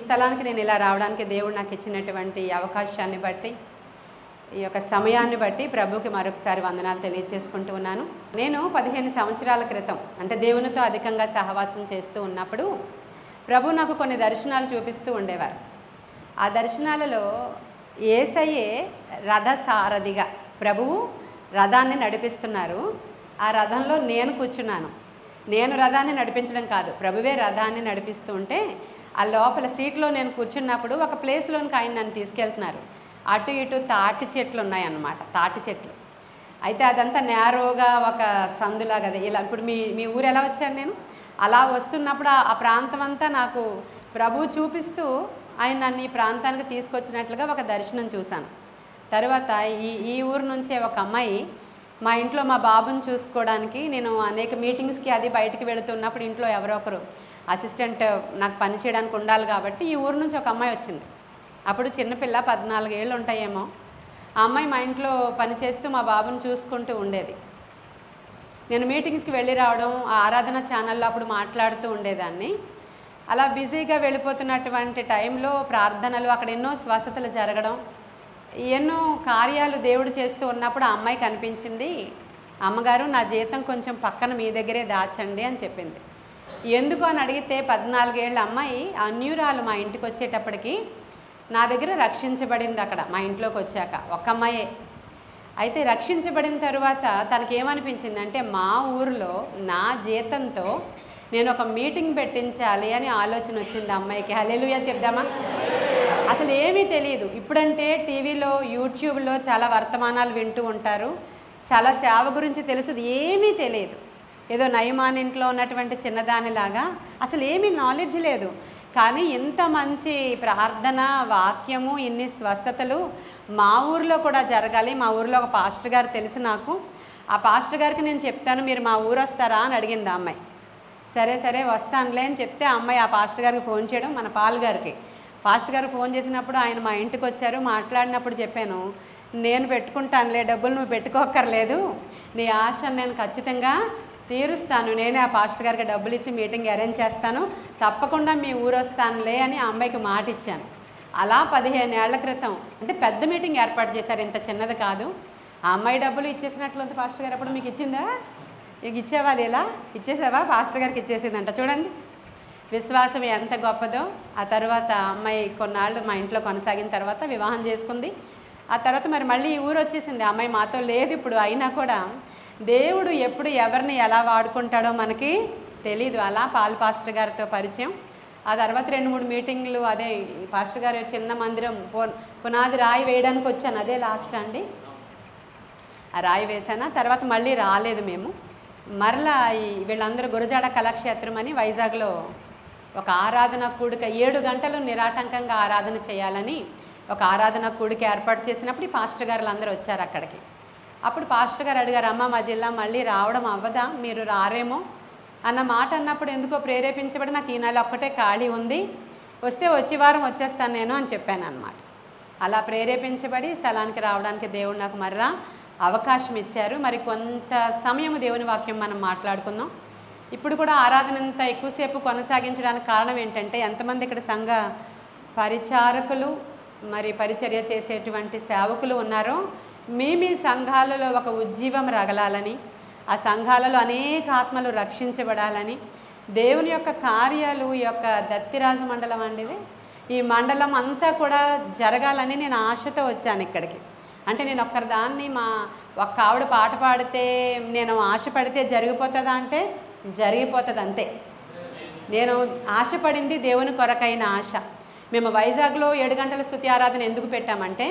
స్థలానికి నేను ఇలా రావడానికి దేవుడు నాకు ఇచ్చినటువంటి అవకాశాన్ని బట్టి, ఈ యొక్క సమయాన్ని బట్టి ప్రభుకి మరొకసారి వందనాలు తెలియజేసుకుంటూ ఉన్నాను. నేను 15 సంవత్సరాల క్రితం అంటే దేవునితో అధికంగా సహవాసం చేస్తూ ఉన్నప్పుడు ప్రభు నాకు కొన్ని దర్శనాలు చూపిస్తూ ఉండేవారు. ఆ దర్శనాలలో యేసయ్యే రథసారథిగా ప్రభువు రథాన్ని నడిపిస్తున్నారు. ఆ రథంలో నేను కూర్చున్నాను. నేను రథాన్ని నడిపించడం కాదు, ప్రభువే రథాన్ని నడిపిస్తూ ఉంటే ఆ లోపల సీట్లో నేను కూర్చున్నప్పుడు ఒక ప్లేస్లోనికి ఆయన నన్ను తీసుకెళ్తున్నారు. అటు ఇటు తాటి చెట్లు ఉన్నాయన్నమాట, తాటి చెట్లు. అయితే అదంతా నేరోగా ఒక సందులాగా ఇలా. ఇప్పుడు మీ ఊరు ఎలా వచ్చాను నేను అలా వస్తున్నప్పుడు ఆ ప్రాంతం అంతా నాకు ప్రభువు చూపిస్తూ ఆయన నన్ను ఈ ప్రాంతానికి తీసుకొచ్చినట్లుగా ఒక దర్శనం చూశాను. తర్వాత ఈ ఊరు నుంచే ఒక అమ్మాయి మా ఇంట్లో మా బాబుని చూసుకోవడానికి, నేను అనేక మీటింగ్స్కి అది బయటికి వెళుతున్నప్పుడు ఇంట్లో ఎవరో ఒకరు అసిస్టెంట్ నాకు పని చేయడానికి ఉండాలి కాబట్టి ఈ ఊరు నుంచి ఒక అమ్మాయి వచ్చింది. అప్పుడు చిన్నపిల్ల 14 ఏళ్ళు ఉంటాయేమో. ఆ అమ్మాయి మా ఇంట్లో పని చేస్తూ మా బాబుని చూసుకుంటూ ఉండేది. నేను మీటింగ్స్కి వెళ్ళి రావడం, ఆ ఆరాధన ఛానల్లో అప్పుడు మాట్లాడుతూ ఉండేదాన్ని. అలా బిజీగా వెళ్ళిపోతున్నటువంటి టైంలో ప్రార్థనలు, అక్కడ ఎన్నో స్వస్థతలు జరగడం, ఎన్నో కార్యాలు దేవుడు చేస్తూ ఉన్నప్పుడు ఆ అమ్మాయి కనిపించింది. అమ్మగారు నా జీతం కొంచెం పక్కన మీ దగ్గరే దాచండి అని చెప్పింది. ఎందుకు అని అడిగితే 14 ఏళ్ళ అమ్మాయి అన్యురాలు మా ఇంటికి వచ్చేటప్పటికి నా దగ్గర రక్షించబడింది. అక్కడ మా ఇంట్లోకి వచ్చాక ఒక అమ్మాయే. అయితే రక్షించబడిన తర్వాత తనకేమనిపించింది అంటే మా ఊరిలో నా జీతంతో నేను ఒక మీటింగ్ పెట్టించాలి అని ఆలోచన వచ్చింది అమ్మాయికి. హల్లెలూయా చెప్దామా? అసలు ఏమీ తెలియదు. ఇప్పుడంటే టీవీలో యూట్యూబ్లో చాలా వర్తమానాలు వింటూ ఉంటారు, చాలా సేవ గురించి తెలుసుది, ఏమీ తెలియదు. ఏదో నయమాన్ ఇంట్లో ఉన్నటువంటి చిన్నదానిలాగా అసలు ఏమీ నాలెడ్జ్ లేదు. కానీ ఇంత మంచి ప్రార్థన వాక్యము, ఇన్ని స్వస్థతలు మా ఊరిలో కూడా జరగాలి. మా ఊరిలో ఒక పాస్టర్ గారు తెలుసు నాకు. ఆ పాస్టర్ గారికి నేను చెప్తాను, మీరు మా ఊరు వస్తారా అని అడిగింది ఆ అమ్మాయి. సరే సరే వస్తానులే అని చెప్తే ఆ అమ్మాయి ఆ పాస్టర్ గారికి ఫోన్ చేయడం, మన పాల్ గారికి. పాస్టర్ గారు ఫోన్ చేసినప్పుడు ఆయన మా ఇంటికి వచ్చారు. మాట్లాడినప్పుడు చెప్పాను, నేను పెట్టుకుంటానులే డబ్బులు, నువ్వు పెట్టుకోక్కర్లేదు, నీ ఆశను నేను ఖచ్చితంగా తీరుస్తాను, నేనే ఆ పాస్టర్ గారికి డబ్బులు ఇచ్చి మీటింగ్ అరేంజ్ చేస్తాను, తప్పకుండా మీ ఊరు వస్తానులే అని ఆ అమ్మాయికి మాట ఇచ్చాను. అలా 15 ఏళ్ల క్రితం అంటే పెద్ద మీటింగ్ ఏర్పాటు చేశారు, ఇంత చిన్నది కాదు. ఆ అమ్మాయి డబ్బులు ఇచ్చేసినట్లుంది. పాస్టర్ గారు అప్పుడు మీకు ఇచ్చిందా? ఇక ఇచ్చేవాళ్ళు ఇలా ఇచ్చేసావా? పాస్టర్ గారికి ఇచ్చేసిందంట. చూడండి విశ్వాసం ఎంత గొప్పదో. ఆ తర్వాత అమ్మాయి కొన్నాళ్ళు మా ఇంట్లో కొనసాగిన తర్వాత వివాహం చేసుకుంది. ఆ తర్వాత మరి మళ్ళీ ఈ ఊరు వచ్చేసింది. ఆ అమ్మాయి మాతో లేదు ఇప్పుడు. అయినా కూడా దేవుడు ఎప్పుడు ఎవరిని ఎలా వాడుకుంటాడో మనకి తెలీదు. అలా పాల్ పాస్టర్ గారితో పరిచయం. ఆ తర్వాత 2-3 మీటింగ్లు, అదే పాస్టర్ గారు చిన్న మందిరం పునాది రాయి వేయడానికి వచ్చాను, అదే లాస్ట్ అండి. ఆ రాయి వేసాను. తర్వాత మళ్ళీ రాలేదు మేము. మరలా వీళ్ళందరూ గురజాడ కళాక్షేత్రం అని వైజాగ్లో ఒక ఆరాధన కూడిక 7 గంటలు నిరాటంకంగా ఆరాధన చేయాలని ఒక ఆరాధన కూడిక ఏర్పాటు చేసినప్పుడు ఈ పాస్టర్ గారులు అందరూ వచ్చారు అక్కడికి. అప్పుడు పాస్టర్ గారు అడిగారు, అమ్మ మా జిల్లా మళ్ళీ రావడం అవ్వదా, మీరు రారేమో అన్న మాట అన్నప్పుడు ఎందుకో ప్రేరేపించబడి నాకు ఈ నెల ఒక్కటే ఖాళీ ఉంది, వస్తే వచ్చే వారం వచ్చేస్తాను నేను అని చెప్పాను అన్నమాట. అలా ప్రేరేపించబడి స్థలానికి రావడానికి దేవుడు నాకు మరలా అవకాశం ఇచ్చారు. మరి కొంత సమయం దేవుని వాక్యం మనం మాట్లాడుకుందాం. ఇప్పుడు కూడా ఆరాధన ఇంత ఎక్కువసేపు కొనసాగించడానికి కారణం ఏంటంటే, ఎంతమంది ఇక్కడ సంఘ పరిచారకులు మరి పరిచర్య చేసేటువంటి సేవకులు ఉన్నారో మీ సంఘాలలో ఒక ఉజ్జీవం రగలాలని, ఆ సంఘాలలో అనేక ఆత్మలు రక్షించబడాలని, దేవుని యొక్క కార్యాలు ఈ యొక్క దత్తిరాజు మండలం అండిది ఈ మండలం అంతా కూడా జరగాలని నేను ఆశతో వచ్చాను ఇక్కడికి. అంటే నేను ఒక్కరిదాన్ని ఒక్క ఆవిడ పాట పాడితే నేను ఆశపడితే జరిగిపోతుందా అంటే జరిగిపోతుంది అంతే. నేను ఆశపడింది దేవుని కొరకైన ఆశ. మేము వైజాగ్లో 7 గంటల స్తుతి ఆరాధన ఎందుకు పెట్టామంటే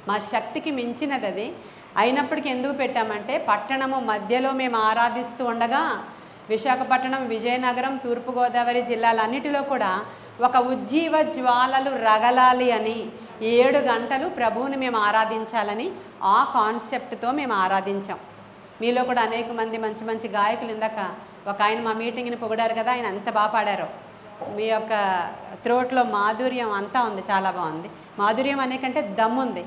మా శక్తికి మించినది అది. అయినప్పటికీ ఎందుకు పెట్టామంటే పట్టణము మధ్యలో మేము ఆరాధిస్తూ ఉండగా విశాఖపట్నం, విజయనగరం, తూర్పుగోదావరి జిల్లాలన్నిటిలో కూడా ఒక ఉజ్జీవ జ్వాలలు రగలాలి అని 7 గంటలు ప్రభువుని మేము ఆరాధించాలని ఆ కాన్సెప్ట్తో మేము ఆరాధించాం. మీలో కూడా అనేక మంది మంచి మంచి గాయకులు, ఇందాక ఒక ఆయన మా మీటింగ్ని పొగిడారు కదా, ఆయన ఎంత బాగా పాడారో. మీ యొక్క త్రోట్లో మాధుర్యం అంతా ఉంది, చాలా బాగుంది. మాధుర్యం అనే కంటే దమ్ముంది.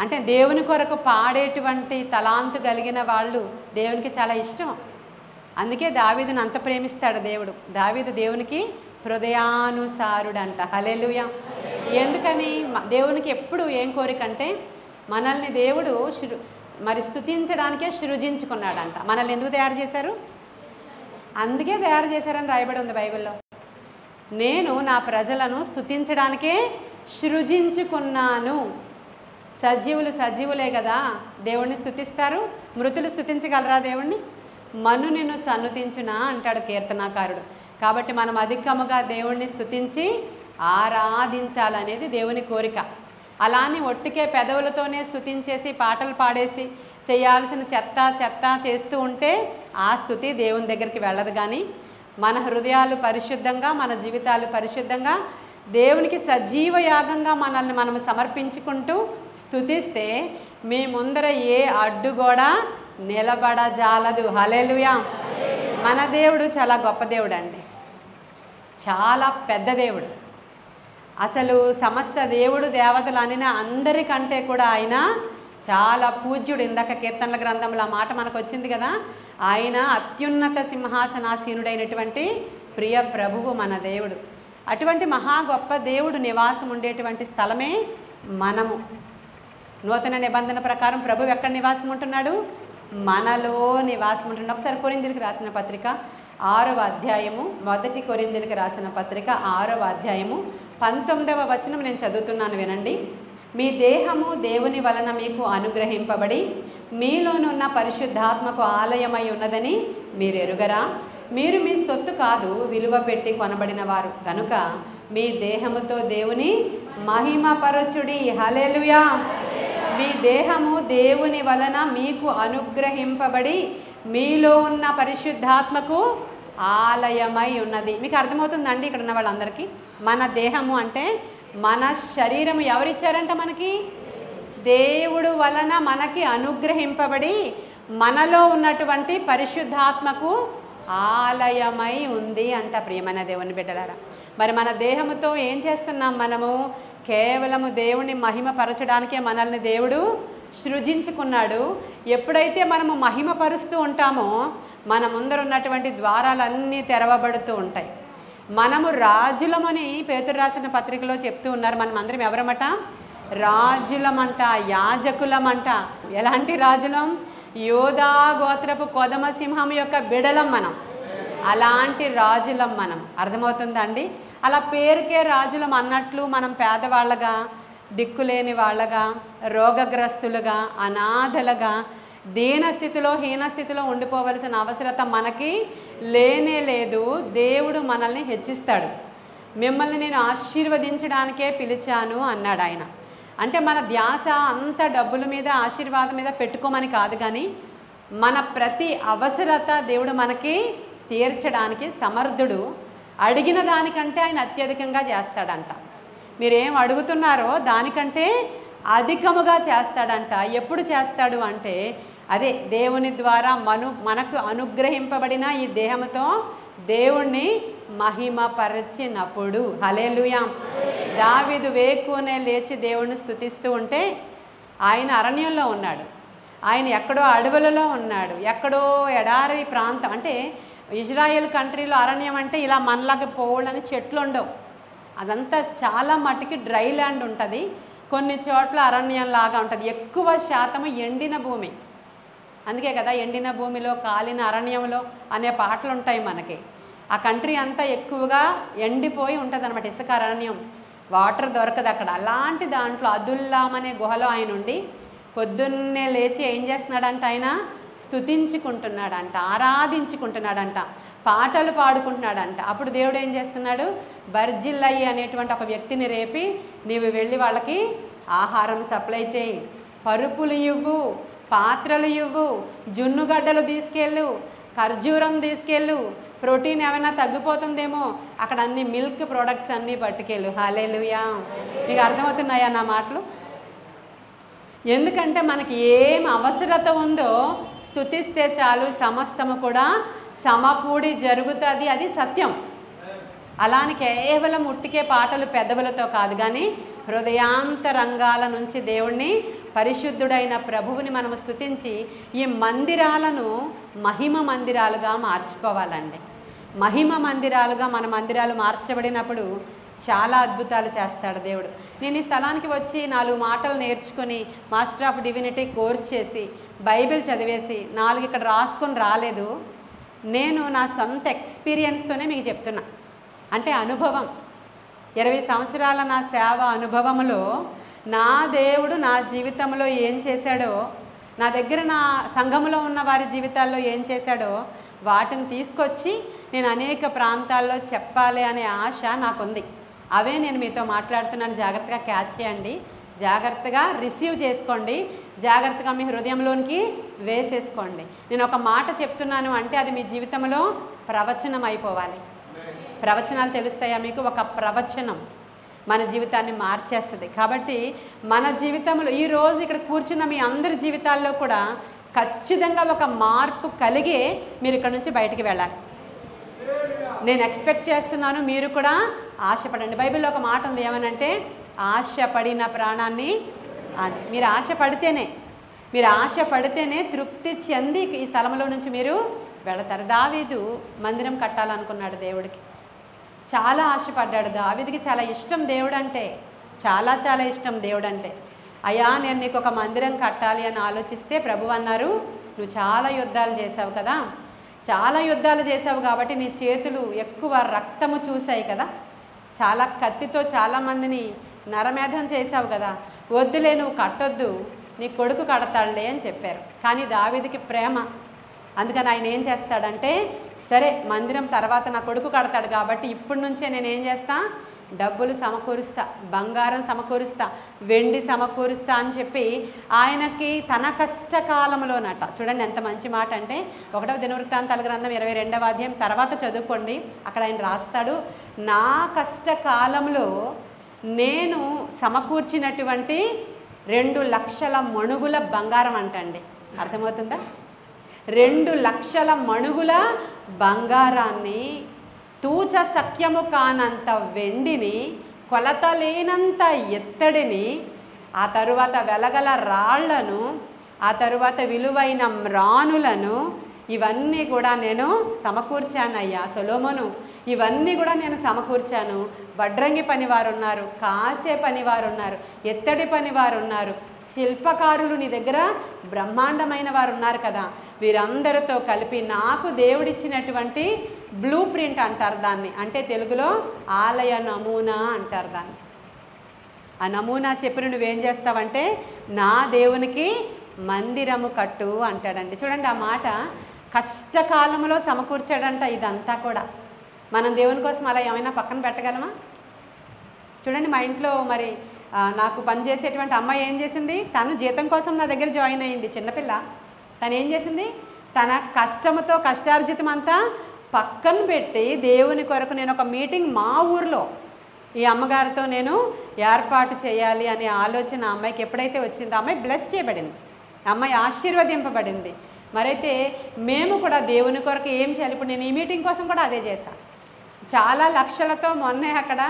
అంటే దేవుని కొరకు పాడేటువంటి తలాంతు కలిగిన వాళ్ళు దేవునికి చాలా ఇష్టం. అందుకే దావీదుని అంత ప్రేమిస్తాడు దేవుడు. దావీదు దేవునికి హృదయానుసారుడంట. హల్లెలూయా. ఎందుకని దేవునికి ఎప్పుడు ఏం కోరిక అంటే మనల్ని దేవుడు మరి స్తుతించడానికే సృజించుకున్నాడంట. మనల్ని ఎందుకు తయారు చేశారు? అందుకే తయారు చేశారని రాయబడి ఉంది బైబిల్లో. నేను నా ప్రజలను స్తుతించడానికే సృజించుకున్నాను. సజీవులే కదా దేవుణ్ణి స్తుతిస్తారు. మృతులు స్తుతించగలరా దేవుణ్ణి? మను నిన్ను సన్నుతించునా అంటాడు కీర్తనాకారుడు. కాబట్టి మనం అధికముగా దేవుణ్ణి స్తుతించి ఆరాధించాలనేది దేవుని కోరిక. అలానే ఒట్టికే పెదవులతోనే స్తుతించేసి పాటలు పాడేసి చేయాల్సిన చెత్త చేస్తూ ఉంటే ఆ స్తుతి దేవుని దగ్గరికి వెళ్ళదు. కానీ మన హృదయాలు పరిశుద్ధంగా, మన జీవితాలు పరిశుద్ధంగా దేవునికి సజీవ యాగంగా మనల్ని మనం సమర్పించుకుంటూ స్తుతిస్తే మీ ముందర ఏ అడ్డు కూడా నిలబడజాలదు. హల్లెలూయా. మన దేవుడు చాలా గొప్ప దేవుడు అండి, చాలా పెద్ద దేవుడు. అసలు సమస్త దేవుడు దేవతలు అనిన అందరికంటే కూడా ఆయన చాలా పూజ్యుడు. ఇందాక కీర్తనల గ్రంథంలో ఆ మాట మనకు వచ్చింది కదా. ఆయన అత్యున్నత సింహాసనాసీనుడైనటువంటి ప్రియ ప్రభువు మన దేవుడు. అటువంటి మహా గొప్ప దేవుడు నివాసం ఉండేటువంటి స్థలమే మనము. నూతన నిబంధన ప్రకారం ప్రభువు ఎక్కడ నివాసం ఉంటున్నాడు? మనలో నివాసం ఉంటున్నాడు. ఒకసారి కొరింథీయులకు రాసిన పత్రిక 6వ అధ్యాయము, 1 కొరింథీయులకు రాసిన పత్రిక 6వ అధ్యాయము 19వ వచనం నేను చదువుతున్నాను, వినండి. మీ దేహము దేవుని వలన మీకు అనుగ్రహింపబడి మీలోనున్న పరిశుద్ధాత్మకు ఆలయమై ఉన్నదని మీరు ఎరుగరా? మీరు మీ సొత్తు కాదు, విలువ పెట్టి కొనబడిన వారు కనుక మీ దేహముతో దేవుని మహిమపరచుడి. హల్లెలూయా. మీ దేహము దేవుని వలన మీకు అనుగ్రహింపబడి మీలో ఉన్న పరిశుద్ధాత్మకు ఆలయమై ఉన్నది. మీకు అర్థమవుతుందండి ఇక్కడ ఉన్న వాళ్ళందరికీ? మన దేహము అంటే మన శరీరము ఎవరిచ్చారంట? మనకి దేవుడు వలన మనకి అనుగ్రహింపబడి మనలో ఉన్నటువంటి పరిశుద్ధాత్మకు ఆలయమై ఉంది అంట. ప్రియమైన దేవుని బిడ్డలారా, మరి మన దేహముతో ఏం చేస్తున్నాం? మనము కేవలము దేవుని మహిమపరచడానికే మనల్ని దేవుడు సృజించుకున్నాడు. ఎప్పుడైతే మనము మహిమపరుస్తూ ఉంటామో మన ముందర ఉన్నటువంటి ద్వారాలన్నీ తెరవబడుతూ ఉంటాయి. మనము రాజులమని పేతురు రాసిన పత్రికలో చెప్తూ ఉన్నారు. మనం అందరం ఎవరమట? రాజులమంట, యాజకులమంట. ఎలాంటి రాజులం? యోధా గోత్రపు కొదమ సింహం యొక్క బిడలం మనం. అలాంటి రాజులం మనం. అర్థమవుతుందా అండి? అలా పేరుకే రాజులం అన్నట్లు మనం పేదవాళ్ళగా, దిక్కులేని వాళ్ళగా, రోగగ్రస్తులుగా, అనాథలుగా, దీనస్థితిలో హీనస్థితిలో ఉండిపోవలసిన అవసరత మనకి లేనే లేదు. దేవుడు మనల్ని హెచ్చిస్తాడు. మిమ్మల్ని నేను ఆశీర్వదించడానికే పిలిచాను అన్నాడు ఆయన. అంటే మన ధ్యాస అంత డబ్బుల మీద, ఆశీర్వాదం మీద పెట్టుకోమని కాదు, కానీ మన ప్రతి అవసరత దేవుడు మనకి తీర్చడానికి సమర్థుడు. అడిగిన దానికంటే ఆయన అత్యధికంగా చేస్తాడంట. మీరేం అడుగుతున్నారో దానికంటే అధికముగా చేస్తాడంట. ఎప్పుడు చేస్తాడు అంటే అదే దేవుని ద్వారా మనకు అనుగ్రహింపబడిన ఈ దేహముతో దేవుణ్ణి మహిమపరచినప్పుడు. హల్లెలూయా. దావీదు వేకునే లేచి దేవుణ్ణి స్తుతిస్తూ ఉంటే ఆయన అరణ్యంలో ఉన్నాడు, ఆయన ఎక్కడో అడవులలో ఉన్నాడు, ఎక్కడో ఎడారి ప్రాంతం. అంటే ఇజ్రాయెల్ కంట్రీలో అరణ్యం అంటే ఇలా మనలాగా పోవాలని చెట్లు ఉండవు. అదంతా చాలా మట్టుకి డ్రై ల్యాండ్ ఉంటుంది. కొన్ని చోట్ల అరణ్యంలాగా ఉంటుంది. ఎక్కువ శాతము ఎండిన భూమి. అందుకే కదా ఎండిన భూమిలో కాలిన అరణ్యంలో అనే పాటలు ఉంటాయి మనకి. ఆ కంట్రీ అంతా ఎక్కువగా ఎండిపోయి ఉంటుంది అనమాట. ఇసుక అరణ్యం, వాటర్ దొరకదు అక్కడ. అలాంటి దాంట్లో అదుల్లాం అనే గుహలో ఆయన ఉండి పొద్దున్నే లేచి ఏం చేస్తున్నాడంట? ఆయన స్తుతించుకుంటున్నాడంట, ఆరాధించుకుంటున్నాడంట, పాటలు పాడుకుంటున్నాడంట. అప్పుడు దేవుడు ఏం చేస్తున్నాడు? బర్జిల్లయి అనేటువంటి ఒక వ్యక్తిని రేపి, నీవు వెళ్ళి వాళ్ళకి ఆహారం సప్లై చేయి, పరుపులు ఇవ్వు, పాత్రలు ఇవ్వు, జున్నుగడ్డలు తీసుకెళ్ళు, ఖర్జూరం తీసుకెళ్ళు, ప్రోటీన్ ఏమైనా తగ్గిపోతుందేమో అక్కడ అన్ని మిల్క్ ప్రోడక్ట్స్ అన్నీ పట్టుకెళ్ళు. హల్లెలూయా. మీకు అర్థమవుతున్నాయా నా మాటలు? ఎందుకంటే మనకి ఏం అవసరత ఉందో స్తుతిస్తే చాలు, సమస్తము కూడా సమకూడి జరుగుతుంది. అది సత్యం. అలాని కేవలం ఉట్టికే పాటలు పెదవులతో కాదు, కానీ హృదయాంతరంగాల నుంచి దేవుణ్ణి, పరిశుద్ధుడైన ప్రభువుని మనము స్తుతించి ఈ మందిరాలను మహిమ మందిరాలుగా మార్చుకోవాలండి. మహిమ మందిరాలుగా మన మందిరాలు మార్చబడినప్పుడు చాలా అద్భుతాలు చేస్తాడు దేవుడు. నేను ఈ స్థలానికి వచ్చి 4 మాటలు నేర్చుకొని మాస్టర్ ఆఫ్ డివినిటీ కోర్స్ చేసి బైబిల్ చదివేసి 4 ఇక్కడ రాసుకొని రాలేదు. నేను నా సొంత ఎక్స్పీరియన్స్తోనే మీకు చెప్తున్నా. అంటే అనుభవం, 20 సంవత్సరాల నా సేవ అనుభవంలో నా దేవుడు నా జీవితంలో ఏం చేశాడో, నా దగ్గర నా సంఘంలో ఉన్న వారి జీవితాల్లో ఏం చేశాడో వాటిని తీసుకొచ్చి నేను అనేక ప్రాంతాల్లో చెప్పాలి అనే ఆశ నాకుంది. అవే నేను మీతో మాట్లాడుతున్నాను. జాగ్రత్తగా క్యాచ్ చేయండి, జాగ్రత్తగా రిసీవ్ చేసుకోండి, జాగ్రత్తగా మీ హృదయంలోనికి వేసేసుకోండి. నేను ఒక మాట చెప్తున్నాను అంటే అది మీ జీవితంలో ప్రవచనం అయిపోవాలి. ప్రవచనాలు తెలుస్తాయా మీకు? ఒక ప్రవచనం మన జీవితాన్ని మార్చేస్తుంది. కాబట్టి మన జీవితంలో ఈరోజు ఇక్కడ కూర్చున్న మీ అందరి జీవితాల్లో కూడా ఖచ్చితంగా ఒక మార్పు కలిగే మీరు ఇక్కడ నుంచి బయటికి వెళ్ళాలి. నేను ఎక్స్పెక్ట్ చేస్తున్నాను, మీరు కూడా ఆశపడండి. బైబిల్లో ఒక మాట ఉంది, ఏమనంటే ఆశపడిన ప్రాణాన్ని, మీరు ఆశపడితేనే తృప్తి చెంది ఈ స్థలంలో నుంచి మీరు వెళతారు. దావీదు మందిరం కట్టాలనుకున్నాడు, దేవుడికి చాలా ఆశపడ్డాడు. దావీదుకి చాలా ఇష్టం దేవుడు అంటే, చాలా ఇష్టం దేవుడు అంటే. అయ్యా నేను నీకు ఒక మందిరం కట్టాలి అని ఆలోచిస్తే ప్రభు అన్నారు, నువ్వు చాలా యుద్ధాలు చేసావు కదా, చాలా యుద్ధాలు చేసావు కాబట్టి నీ చేతులు ఎక్కువ రక్తము చూసాయి కదా, చాలా కత్తితో చాలామందిని నరమేధం చేసావు కదా, వద్దులే నువ్వు కట్టొద్దు, నీ కొడుకు కడతాడులే అని చెప్పారు. కానీ దావీదుకి ప్రేమ, అందుకని ఆయన ఏం చేస్తాడంటే, సరే మందిరం తర్వాత నా కొడుకు కడతాడు కాబట్టి ఇప్పటి నుంచే నేను ఏం చేస్తా, డబ్బులు సమకూరుస్తా, బంగారం సమకూరుస్తా, వెండి సమకూరుస్తా అని చెప్పి ఆయనకి తన కష్టకాలంలోనట, చూడండి ఎంత మంచి మాట అంటే 1వ దినవృత్తాంతాల గ్రంథం 22వ అధ్యాయం తర్వాత చదువుకోండి. అక్కడ ఆయన రాస్తాడు, నా కష్టకాలంలో నేను సమకూర్చినటువంటి 2 లక్షల మణుగుల బంగారం అంటండి. అర్థమవుతుందా? 2 లక్షల మణుగుల బంగారాన్ని, తూచ సఖ్యము కానంత వెండిని, కొలత లేనంత ఎత్తడిని, ఆ తరువాత వెలగల రాళ్లను, ఆ తరువాత విలువైన మ్రానులను, ఇవన్నీ కూడా నేను సమకూర్చానయ్యా సొలొమోను, ఇవన్నీ కూడా నేను సమకూర్చాను. వడ్రంగి పనివారు ఉన్నారు, కాసే పనివారు ఉన్నారు, ఎత్తడి పనివారు ఉన్నారు, శిల్పకారులు నీ దగ్గర బ్రహ్మాండమైన వారు ఉన్నారు కదా, వీరందరితో కలిపి నాకు దేవుడిచ్చినటువంటి బ్లూ ప్రింట్ అంటారు దాన్ని, అంటే తెలుగులో ఆలయ నమూనా అంటారు దాన్ని. ఆ నమూనా చెప్పి నువ్వేం చేస్తావంటే నా దేవునికి మందిరము కట్టు అంటాడండి. చూడండి ఆ మాట, కష్టకాలంలో సమకూర్చాడంట ఇదంతా కూడా. మనం దేవుని కోసం అలా ఏమైనా పక్కన పెట్టగలమా? చూడండి మా ఇంట్లో మరి నాకు పనిచేసేటువంటి అమ్మాయి ఏం చేసింది, తను జీతం కోసం నా దగ్గర జాయిన్ అయ్యింది, చిన్నపిల్ల. తను ఏం చేసింది, తన కష్టముతో కష్టార్జితం అంతా పక్కన పెట్టి దేవుని కొరకు నేను ఒక మీటింగ్ మా ఊర్లో ఈ అమ్మగారితో నేను ఏర్పాటు చేయాలి అనే ఆలోచన అమ్మాయికి ఎప్పుడైతే వచ్చిందో అమ్మాయి బ్లెస్ చేయబడింది, అమ్మాయి ఆశీర్వదింపబడింది. మరైతే మేము కూడా దేవుని కొరకు ఏం చేయాలి, ఇప్పుడు నేను ఈ మీటింగ్ కోసం కూడా అదే చేశాను. చాలా లక్షలతో మొన్నే అక్కడ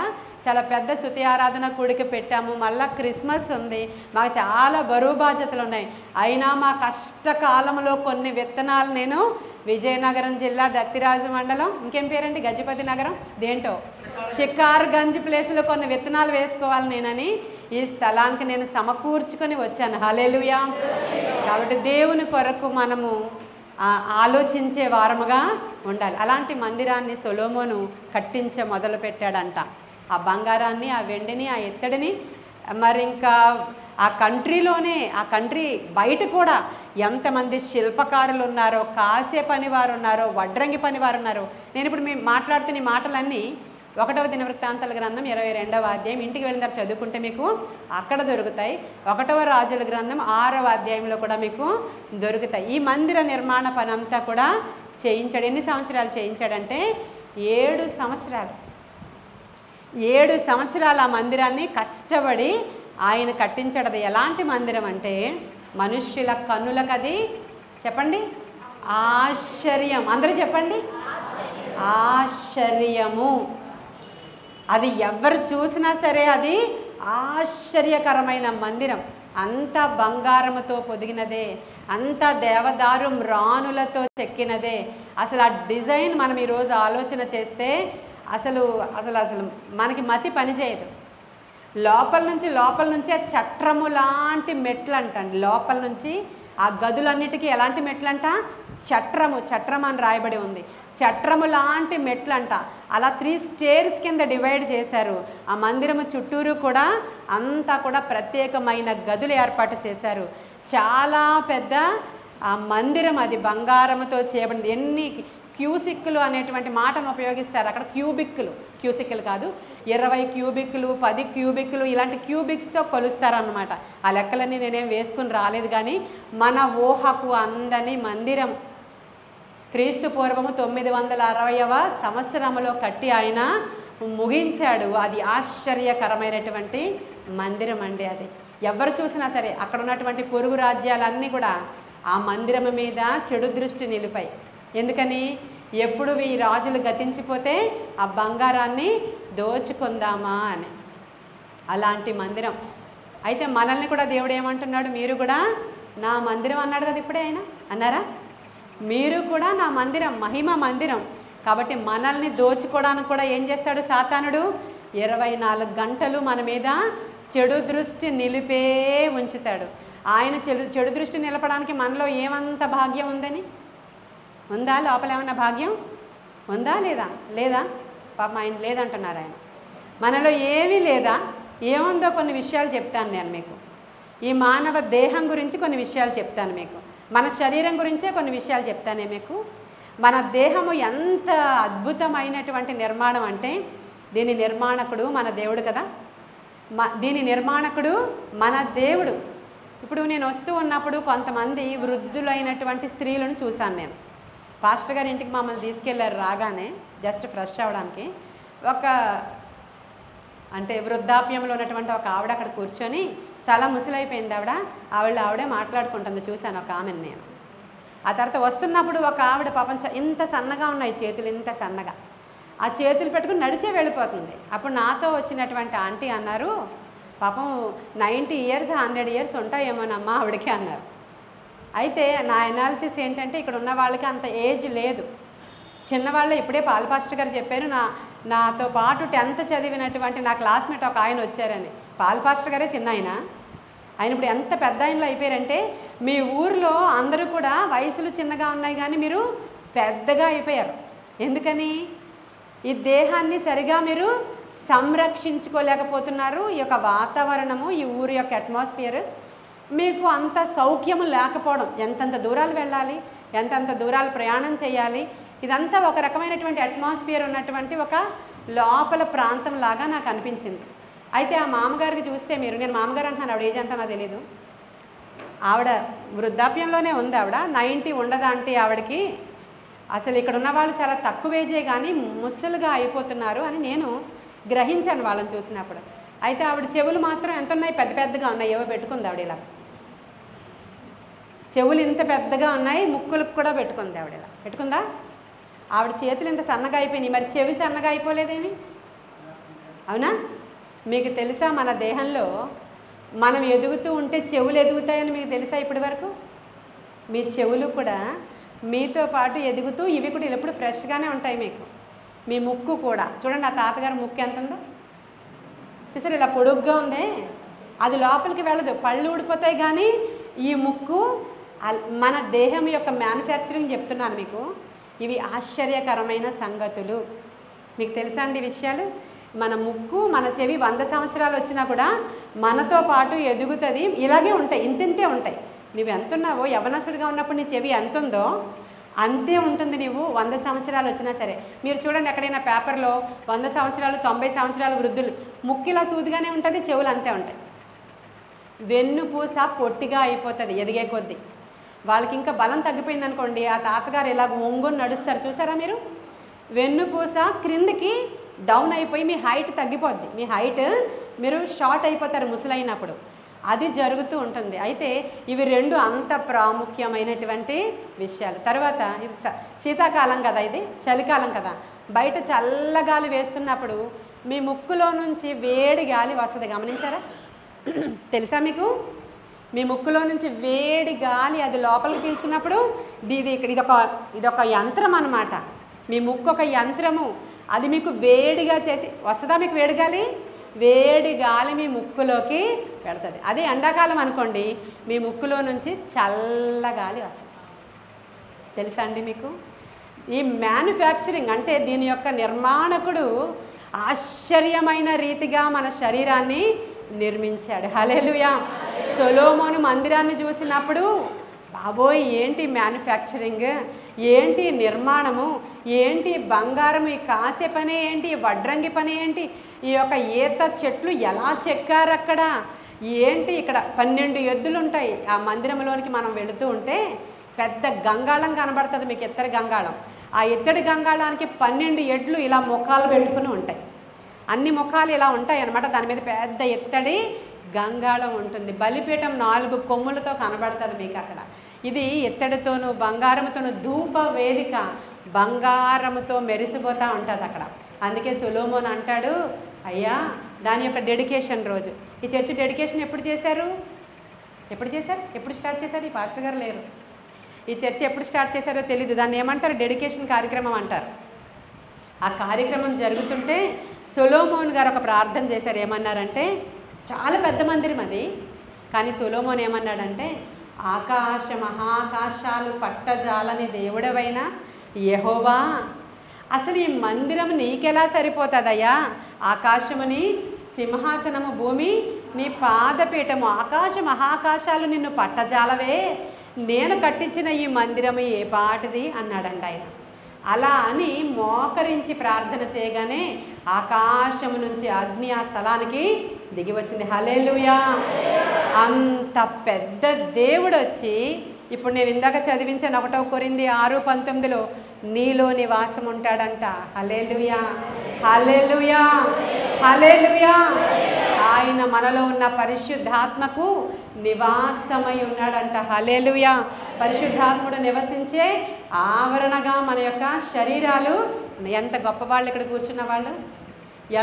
చాలా పెద్ద స్తుతి ఆరాధన కూడిక పెట్టాము, మళ్ళీ క్రిస్మస్ ఉంది, మాకు చాలా బరువు బాధ్యతలు ఉన్నాయి. అయినా మా కష్టకాలంలో కొన్ని విత్తనాలు నేను విజయనగరం జిల్లా దత్తిరాజు మండలం, ఇంకేం పేరండి, గజపతి నగరం, దేంటో షికార్గంజ్ ప్లేస్లో కొన్ని విత్తనాలు వేసుకోవాలి నేనని ఈ స్థలానికి నేను సమకూర్చుకొని వచ్చాను. హల్లెలూయా. కాబట్టి దేవుని కొరకు మనము ఆలోచించే వారముగా ఉండాలి. అలాంటి మందిరాన్ని సొలొమోను మొదలు పెట్టాడంట. ఆ బంగారాన్ని, ఆ వెండిని, ఆ ఎత్తడిని, మరి ఇంకా ఆ కంట్రీలోనే, ఆ కంట్రీ బయట కూడా ఎంతమంది శిల్పకారులు ఉన్నారో, కాసే పనివారు ఉన్నారో, వడ్రంగి పనివారు ఉన్నారో. నేను ఇప్పుడు మీ మాట్లాడుతున్న ఈ మాటలన్నీ 1వ దినవృత్తాంతాల గ్రంథం 22వ అధ్యాయం ఇంటికి వెళ్ళిన తర్వాత చదువుకుంటే మీకు అక్కడ దొరుకుతాయి. 1వ రాజుల గ్రంథం 6వ అధ్యాయంలో కూడా మీకు దొరుకుతాయి. ఈ మందిర నిర్మాణ పని అంతా కూడా చేయించాడు. ఎన్ని సంవత్సరాలు చేయించాడంటే 7 సంవత్సరాలు. 7 సంవత్సరాలు ఆ మందిరాన్ని కష్టపడి ఆయన కట్టించాడు. అది ఎలాంటి మందిరం అంటే మనుష్యుల కన్నులకు అది చెప్పండి ఆశ్చర్యం. అందరూ చెప్పండి ఆశ్చర్యము. అది ఎవరు చూసినా సరే అది ఆశ్చర్యకరమైన మందిరం. అంతా బంగారముతో పొదిగినదే, అంతా దేవదారు రాణులతో చెక్కినదే. అసలు ఆ డిజైన్ మనం ఈరోజు ఆలోచన చేస్తే అసలు అసలు అసలు మనకి మతి పనిచేయదు. లోపల నుంచి ఆ చట్రము లాంటి మెట్లు అంటండి. లోపల నుంచి ఆ గదులన్నిటికీ ఎలాంటి మెట్లంట? చట్రం అని రాయబడి ఉంది. చట్రము లాంటి మెట్లంట. అలా 3 స్టేర్స్ కింద డివైడ్ చేశారు. ఆ మందిరము చుట్టూరు కూడా అంతా కూడా ప్రత్యేకమైన గదులు ఏర్పాటు చేశారు. చాలా పెద్ద ఆ మందిరం, అది బంగారముతో చేయబడింది. ఎన్ని క్యూసిక్కులు అనేటువంటి మాటను ఉపయోగిస్తారు అక్కడ. క్యూసిక్కులు కాదు, 20 క్యూబిక్కులు, 10 క్యూబిక్కులు, ఇలాంటి క్యూబిక్స్తో కొలుస్తారన్నమాట. ఆ లెక్కలన్నీ నేనేం వేసుకుని రాలేదు, కానీ మన ఊహకు అందని మందిరం క్రీస్తు పూర్వము 960వ సంవత్సరంలో కట్టి ఆయన ముగించాడు. అది ఆశ్చర్యకరమైనటువంటి మందిరం అండి. అది ఎవరు చూసినా సరే అక్కడ ఉన్నటువంటి పొరుగు రాజ్యాలన్నీ కూడా ఆ మందిరం మీద చెడు దృష్టి నిలిపాయి. ఎందుకని? ఎప్పుడు ఈ రాజులు గతించిపోతే ఆ బంగారాన్ని దోచుకుందామా అని. అలాంటి మందిరం. అయితే మనల్ని కూడా దేవుడు ఏమంటున్నాడు? మీరు కూడా నా మందిరం అన్నాడు కదా ఇప్పుడే. ఆయన అన్నారా? మీరు కూడా నా మందిరం, మహిమ మందిరం. కాబట్టి మనల్ని దోచుకోవడానికి కూడా ఏం చేస్తాడు సాతానుడు? 24 గంటలు మన మీద చెడు దృష్టి నిలిపే ఉంచుతాడు. ఆయన చెడు దృష్టి నిలపడానికి మనలో ఏమంత భాగ్యం ఉందని? ఉందా? లోపల ఏమన్నా భాగ్యం ఉందా? లేదా? పాపం ఆయన లేదంటున్నారు. ఆయన మనలో ఏమీ లేదా? ఏముందో కొన్ని విషయాలు చెప్తాను నేను మీకు. ఈ మానవ దేహం గురించి కొన్ని విషయాలు చెప్తాను మీకు. మన శరీరం గురించే కొన్ని విషయాలు చెప్తానే మీకు. మన దేహము ఎంత అద్భుతమైనటువంటి నిర్మాణం అంటే, దీని నిర్మాణకుడు మన దేవుడు కదా. దీని నిర్మాణకుడు మన దేవుడు. ఇప్పుడు నేను వస్తూ ఉన్నప్పుడు కొంతమంది వృద్ధులైనటువంటి స్త్రీలను చూశాను నేను. పాస్టర్ గారి ఇంటికి మమ్మల్ని తీసుకెళ్లారు. రాగానే జస్ట్ ఫ్రెష్ అవ్వడానికి అంటే వృద్ధాప్యంలో ఉన్నటువంటి ఒక ఆవిడ అక్కడ కూర్చొని, చాలా ముసలైపోయింది ఆవిడే మాట్లాడుకుంటుంది. చూశాను ఒక ఆమెను నేను. ఆ తర్వాత వస్తున్నప్పుడు ఒక ఆవిడ పాపం ఇంత సన్నగా ఉన్నాయి చేతులు, ఇంత సన్నగా. ఆ చేతులు పెట్టుకుని నడిచే వెళ్ళిపోతుంది. అప్పుడు నాతో వచ్చినటువంటి ఆంటీ అన్నారు, పాపం 90 ఇయర్స్ 100 ఇయర్స్ ఉంటాయేమోనమ్మా ఆవిడకి అన్నారు. అయితే నా ఎనాలిసిస్ ఏంటంటే, ఇక్కడ ఉన్న వాళ్ళకి అంత ఏజ్ లేదు. చిన్నవాళ్ళే. ఇప్పుడే పాల్ పాస్టర్ గారు చెప్పారు, నాతో పాటు 10th చదివినటువంటి నా క్లాస్మేట్ ఒక ఆయన వచ్చారని. పాల్ పాస్టర్ గారే చిన్న ఆయన ఇప్పుడు ఎంత పెద్ద ఆయనలో అయిపోయారంటే, మీ ఊరిలో అందరూ కూడా వయసులు చిన్నగా ఉన్నాయి కానీ మీరు పెద్దగా అయిపోయారు. ఎందుకని? ఈ దేహాన్ని సరిగా మీరు సంరక్షించుకోలేకపోతున్నారు. ఈ యొక్క వాతావరణము, ఈ ఊరి యొక్క అట్మాస్ఫియర్ మీకు అంత సౌఖ్యము లేకపోవడం. ఎంతంత దూరాలు వెళ్ళాలి, ఎంతంత దూరాలు ప్రయాణం చేయాలి. ఇదంతా ఒక రకమైనటువంటి అట్మాస్ఫియర్ ఉన్నటువంటి ఒక లోపల ప్రాంతం లాగా నాకు అనిపించింది. అయితే ఆ మామగారికి చూస్తే నేను మామగారు అంటున్నాను, ఆవిడ ఏజ్ అంతా నాకు తెలీదు. ఆవిడ వృద్ధాప్యంలోనే ఉంది. ఆవిడ 90 ఉండదా అంటే ఆవిడకి అసలు ఇక్కడ ఉన్న వాళ్ళు చాలా తక్కువ ఏజే కానీ ముసలుగా అయిపోతున్నారు అని నేను గ్రహించాను వాళ్ళని చూసినప్పుడు. అయితే ఆవిడ చెవులు మాత్రం ఎంత ఉన్నాయి? పెద్ద పెద్దగా ఉన్నాయి. ఏవో పెట్టుకుంది ఆవిడ ఇలా. చెవులు ఇంత పెద్దగా ఉన్నాయి, ముక్కులకు కూడా పెట్టుకుంది ఆవిడ ఇలా. పెట్టుకుందా? ఆవిడ చేతులు ఇంత సన్నగా అయిపోయినాయి. మరి చెవి సన్నగా అయిపోలేదేమి? అవునా? మీకు తెలుసా మన దేహంలో మనం ఎదుగుతూ ఉంటే చెవులు ఎదుగుతాయని మీకు తెలుసా? ఇప్పటి వరకు మీ చెవులు కూడా మీతో పాటు ఎదుగుతూ ఇవి కూడా ఎప్పుడు ఫ్రెష్గానే ఉంటాయి మీకు. మీ ముక్కు కూడా చూడండి, ఆ తాతగారి ముక్కు ఎంత ఉందో చూసారు, ఇలా పొడుగ్గా ఉందే. అది లోపలికి వెళ్ళదు, పళ్ళు ఊడిపోతాయి. కానీ ఈ ముక్కు మన దేహం యొక్క మ్యానుఫ్యాక్చరింగ్ చెప్తున్నాను మీకు. ఇవి ఆశ్చర్యకరమైన సంగతులు. మీకు తెలుసా అండి విషయాలు? మన ముక్కు మన చెవి 100 సంవత్సరాలు వచ్చినా కూడా మనతో పాటు ఎదుగుతుంది. ఇలాగే ఉంటాయి, ఇంతింతే ఉంటాయి. నువ్వు ఎంత ఉన్నావో, యవనస్తుడిగా ఉన్నప్పుడు నీ చెవి ఎంత ఉందో అంతే ఉంటుంది నీవు 100 సంవత్సరాలు వచ్చినా సరే. మీరు చూడండి ఎక్కడైనా పేపర్లో 100 సంవత్సరాలు 90 సంవత్సరాలు వృద్ధులు ముక్కు ఇలా సూదిగానే ఉంటుంది, చెవులు అంతే ఉంటాయి. వెన్నుపూస పొట్టిగా అయిపోతుంది ఎదిగే కొద్దీ. వాళ్ళకి ఇంకా బలం తగ్గిపోయింది అనుకోండి, ఆ తాతగారు ఇలా ఒంగుని నడుస్తారు చూసారా మీరు? వెన్నుపూస క్రిందికి డౌన్ అయిపోయి మీ హైట్ తగ్గిపోద్ది. మీ హైట్ మీరు షార్ట్ అయిపోతారు ముసలైనప్పుడు. అది జరుగుతూ ఉంటుంది. అయితే ఇవి 2 అంత ప్రాముఖ్యమైనటువంటి విషయాలు. తర్వాత ఇది శీతాకాలం కదా, ఇది చలికాలం కదా. బయట చల్లగాలి వేస్తున్నప్పుడు మీ ముక్కులో నుంచి వేడి గాలి వస్తుంది. గమనించారా? తెలుసా మీకు? మీ ముక్కులో నుంచి వేడి గాలి అది లోపలికి పీల్చుకున్నప్పుడు ఇదొక యంత్రం అన్నమాట. మీ ముక్కు ఒక యంత్రము, అది మీకు వేడిగా చేసి వస్తుందా? మీకు వేడి గాలి, వేడి గాలి మీ ముక్కులోకి వెళ్తుంది. అదే ఎండాకాలం అనుకోండి, మీ ముక్కులో నుంచి చల్లగాలి వస్తుంది. తెలుసా అండి మీకు? ఈ మ్యానుఫ్యాక్చరింగ్ అంటే దీని యొక్క నిర్మాణకుడు ఆశ్చర్యమైన రీతిగా మన శరీరాన్ని నిర్మించాడు. హల్లెలూయా. సొలొమోను మందిరాన్ని చూసినప్పుడు బాబోయ్ ఏంటి మ్యానుఫ్యాక్చరింగ్, ఏంటి నిర్మాణము, ఏంటి బంగారం, ఈ కాసే పని ఏంటి, ఈ వడ్రంగి పని ఏంటి, ఈ యొక్క ఈత చెట్లు ఎలా చెక్కారు అక్కడ ఏంటి. ఇక్కడ 12 ఎద్దులు ఉంటాయి. ఆ మందిరంలోనికి మనం వెళుతూ ఉంటే పెద్ద గంగాళం కనబడుతుంది మీకు, ఎత్తడి గంగాళం. ఆ ఎత్తడి గంగాళానికి 12 ఎడ్లు ఇలా ముఖాలు పెట్టుకుని ఉంటాయి. అన్ని ముఖాలు ఇలా ఉంటాయి అన్నమాట. దాని మీద పెద్ద ఎత్తడి గంగాళం ఉంటుంది. బలిపీఠం 4 కొమ్ములతో కనబడుతుంది మీకు అక్కడ. ఇది ఎత్తడితోనూ బంగారంతోనూ ధూప వేదిక బంగారంతో మెరిసిపోతూ ఉంటుంది అక్కడ. అందుకే సొలొమోను అంటాడు, అయ్యా దాని యొక్క డెడికేషన్ రోజు, ఈ చర్చ్ డెడికేషన్ ఎప్పుడు చేశారు? ఎప్పుడు స్టార్ట్ చేశారు? ఈ పాస్టర్ గారు లేరు. ఈ చర్చ్ ఎప్పుడు స్టార్ట్ చేశారో తెలీదు. దాన్ని ఏమంటారు? డెడికేషన్ కార్యక్రమం అంటారు. ఆ కార్యక్రమం జరుగుతుంటే సొలొమోను గారు ఒక ప్రార్థన చేశారు. ఏమన్నారంటే, చాలా పెద్ద మందిరం అది, కానీ సొలొమోను ఏమన్నాడంటే, ఆకాశ మహాకాశాలు పట్టజాలని దేవుడవైన యెహోవా, అసలు ఈ మందిరం నీకెలా సరిపోతుందయ్యా? ఆకాశముని సింహాసనము, భూమి నీ పాదపీఠము, ఆకాశ మహాకాశాలు నిన్ను పట్టజాలవే, నేను కట్టించిన ఈ మందిరము ఏ పాటిది అన్నాడండి ఆయన. అలా అని మోకరించి ప్రార్థన చేయగానే ఆకాశము నుంచి అగ్ని ఆ స్థలానికి దిగి వచ్చింది. హల్లెలూయా. అంత పెద్ద దేవుడు వచ్చి, ఇప్పుడు నేను ఇందాక చదివించాను 1 కొరింథీ 6:19లో నీలో నివాసం ఉంటాడంట. హల్లెలూయా, హల్లెలూయా, హల్లెలూయా. ఆయన మనలో ఉన్న పరిశుద్ధాత్మకు నివాసమై ఉన్నాడంట. హల్లెలూయా. పరిశుద్ధాత్ముడు నివసించే ఆవరణగా మన యొక్క శరీరాలు. ఎంత గొప్పవాళ్ళు ఇక్కడ కూర్చున్న వాళ్ళు,